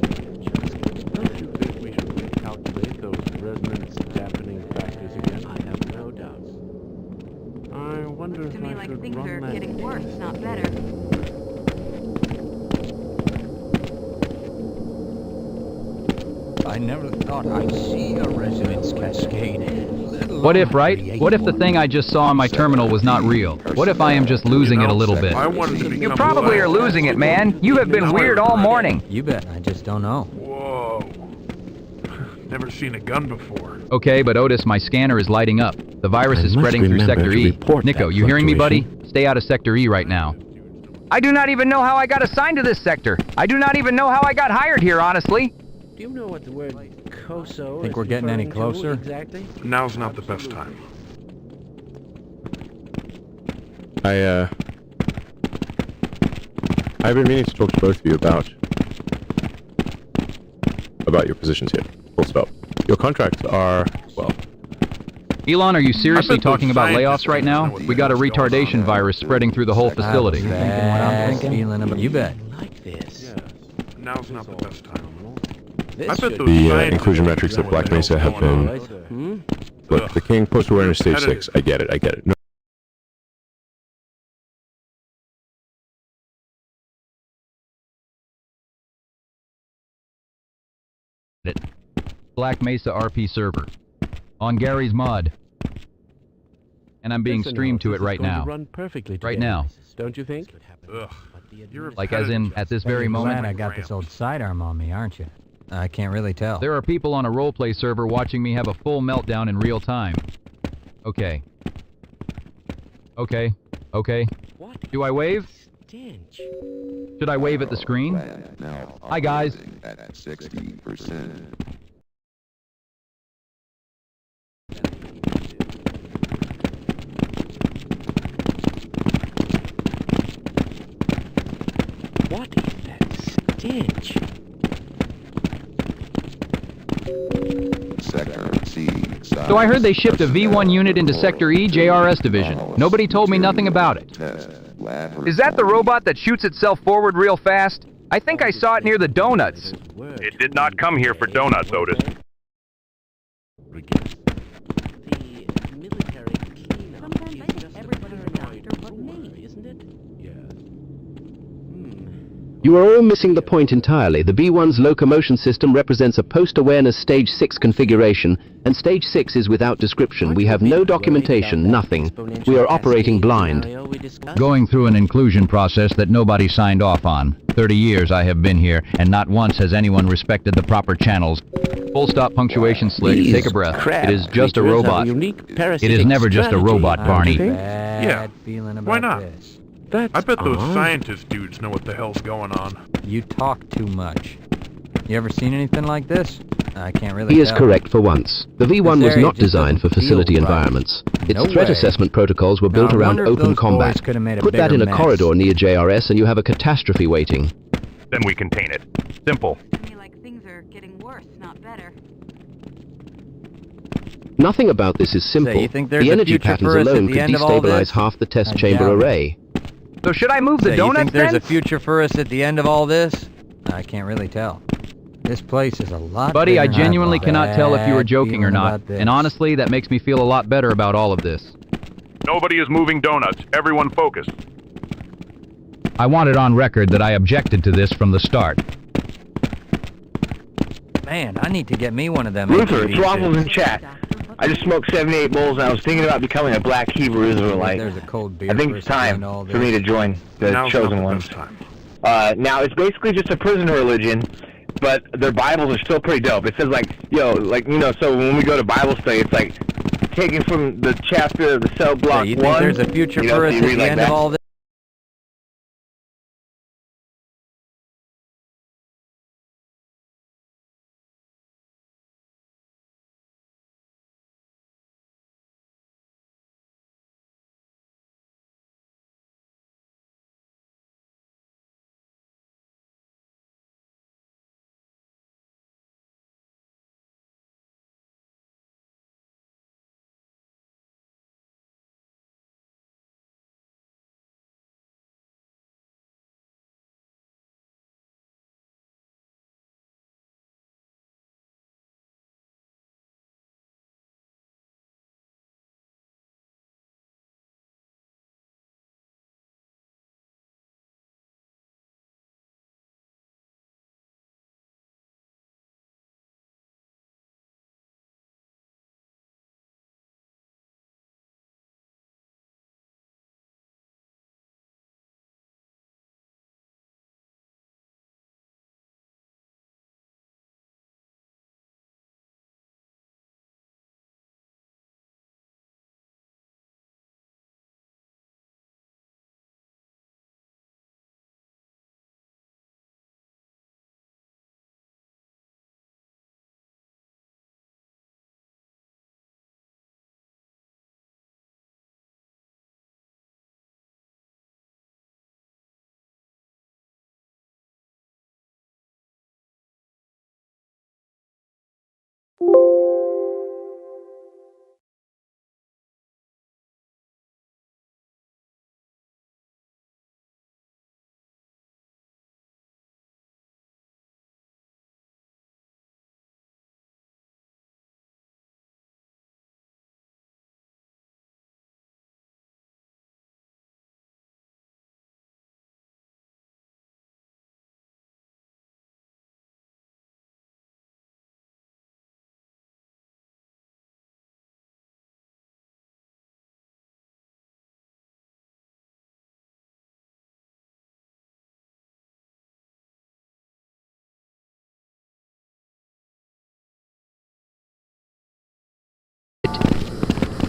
Don't you think we should recalculate those resonance dampening factors again? I have no doubts. I wonder To if me, I like should things run are that... getting worse, not better. I never thought I'd see a resonance cascade. What if, right? What if the thing I just saw on my terminal was not real? What if I am just losing it a little bit? I wanted to become You probably are losing it, man. You have been weird all morning. You bet. I just don't know. Whoa. Never seen a gun before. Okay, but Otis, my scanner is lighting up. The virus I is must spreading through remember Sector to E. report Nico, that you hearing me, buddy? fluctuation. Stay out of Sector E right now. I do not even know how I got assigned to this sector. I do not even know how I got hired here, honestly. Do you know what the word COSO Think is we're getting any referring to closer? exactly? Now's not the best time. I've been meaning to talk to both of you about your positions here. Full stop. Your contracts are, well, Elon, are you seriously I bet those talking about scientists layoffs right know now? what the We got a hell's going on. retardation virus spreading through the whole facility. Thinking what I'm feeling about. You bet. Like this. Yes. Now's not the best time. This I bet should those be- the scientists inclusion know metrics what at the Black hell's Mesa have going on. been... Hmm? Look, the King post-awareness stage 6. I get it. No, Black Mesa RP server. On Gary's mod. And I'm being This streamed to it analysis right is going to now. run perfectly Right today, now. Don't you think? Ugh. You're Like as in, at this very You're glad moment. I got this old sidearm on me, aren't you? I can't really tell. There are people on a roleplay server watching me have a full meltdown in real time. Okay. Okay. What? Do I wave? Stench. Should I wave at the screen? Now Hi, guys. operating at 60%. What is that stench? Sector C. So I heard they shipped a V1 unit into Sector E JRS Division. Nobody told me nothing about it. Is that the robot that shoots itself forward real fast? I think I saw it near the donuts. It did not come here for donuts, Otis. The military cleanup Sometimes I is think just a everybody's a paranoid doctor but rumor, me. isn't it? Yes. You are all missing the point entirely. The B1's locomotion system represents a post-awareness Stage 6 configuration, and Stage 6 is without description. We have no documentation, nothing. We are operating blind. Going through an inclusion process that nobody signed off on. 30 years I have been here, and not once has anyone respected the proper channels. Full stop punctuation slick. These Take a breath. crab It is just a creatures have robot. unique It is parasitic never just a strategy, robot, don't Barney. you think? Yeah. Feeling about Why not? this. That's I bet those odd. scientist dudes know what the hell's going on. You talk too much. You ever seen anything like this? I can't really He is tell. correct for once. The V1 was area not just designed for doesn't facility feel right. environments. Its No threat way. assessment protocols were Now, built I around wonder if open those combat. boys could have made a Put that bigger in a mess. corridor near JRS and you have a catastrophe waiting. Then we contain it. Simple. To me, like things are getting worse, not better. Nothing about this is simple. you think there's The a energy future patterns for us at alone the could end of all destabilize this? half the test I chamber doubt it. array. So should I move the You donuts think there's then? a future for us at the end of all this? I can't really tell. This place is a lot Buddy, I bigger than genuinely thought. cannot tell if you were Bad joking or feeling not. about this. And honestly, that makes me feel a lot better about all of this. Nobody is moving donuts. Everyone focus. I want it on record that I objected to this from the start. Man, I need to get me one of them. Luther, ATV throttle suits. in chat. I just smoked 78 bowls, and I was thinking about becoming a black Hebrew Israelite. There's a cold beer I think first it's time at the end of all for me this. to join the Now's chosen not the ones. best time. Now it's basically just a prison religion, but their Bibles are still pretty dope. It says like, so when we go to Bible study, it's like taken from the chapter of the cell block You 1. think there's a future so for us you at read the like end that. of all this?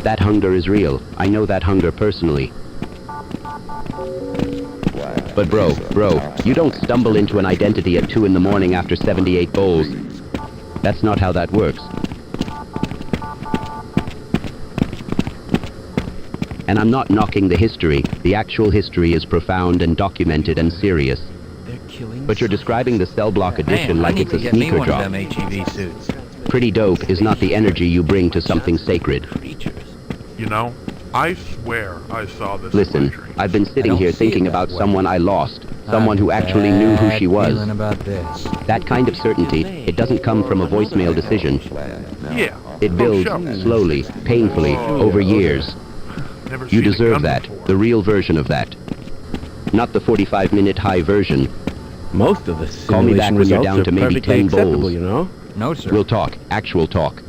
That hunger is real. I know that hunger personally. But bro, you don't stumble into an identity at 2 in the morning after 78 bowls. That's not how that works. And I'm not knocking the history. The actual history is profound and documented and serious. But you're describing the cell block edition like it's a sneaker drop. HEV suits. Pretty dope is not the energy you bring to something sacred. You know, I swear I saw this. Listen, I've been sitting here thinking about someone I lost. Someone who actually knew who she was. About this. That kind of certainty, it doesn't come from a voicemail decision. Yeah. It builds slowly, painfully, over years. Never You seen a deserve gun that, before. the real version of that. Not the 45-minute high version. Most of the Call me back simulation when you're results down are to maybe perfectly 10 acceptable, bowls. you know? No, sir. We'll talk, actual talk.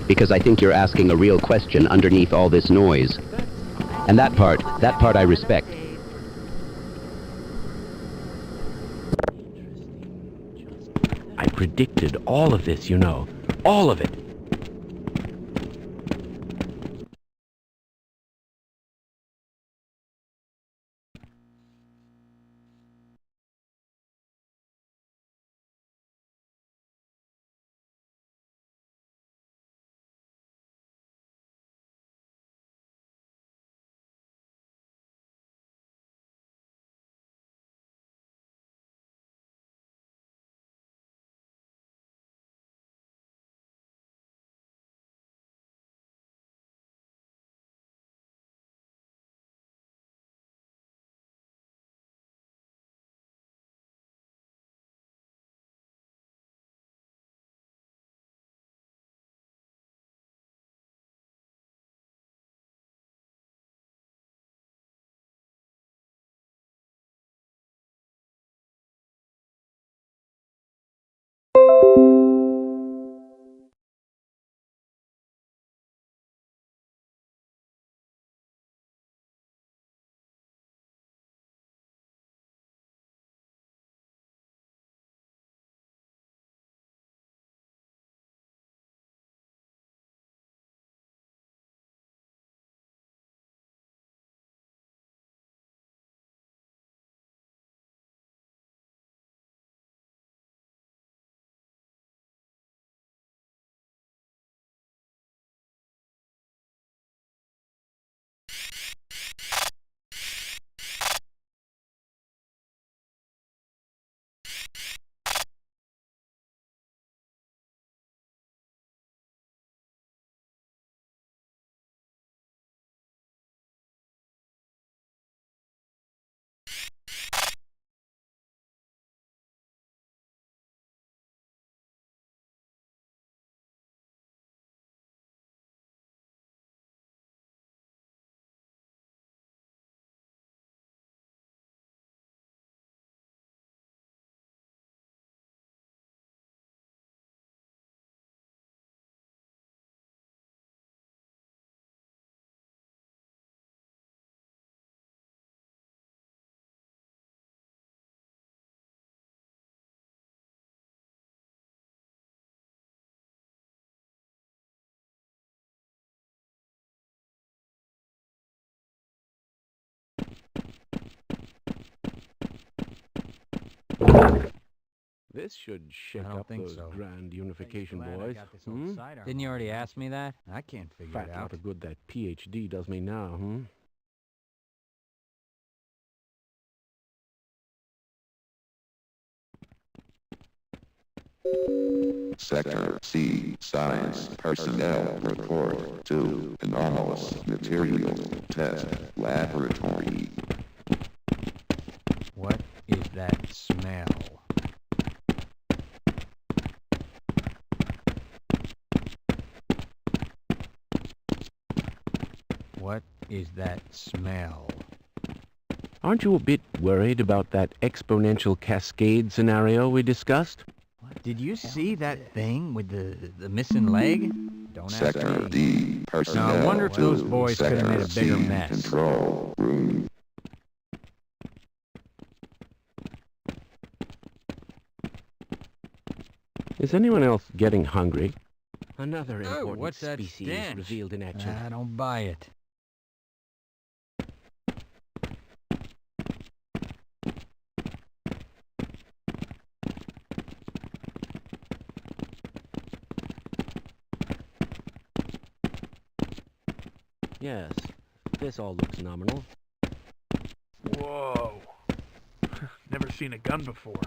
Because I think you're asking a real question underneath all this noise. And that part I respect. I predicted all of this, you know. All of it. This should shake I don't up think those so. grand unification Glad I boys. got this old cider. Didn't you already ask me that? I can't figure Fat it lot out. of good that PhD does me now, Sector C, Science Personnel Report to Anomalous Material Test Laboratory. What is that smell? What is that smell? Aren't you a bit worried about that exponential cascade scenario we discussed? Did you see that thing with the missing leg? Don't ask Sector me. D, personnel Now, I wonder if those to boys could have made a Sector bigger C mess. Control room. Is anyone else getting hungry? Another Oh, important what's that species stench? revealed in action. I don't buy it. Yes, this all looks nominal. Whoa. Never seen a gun before.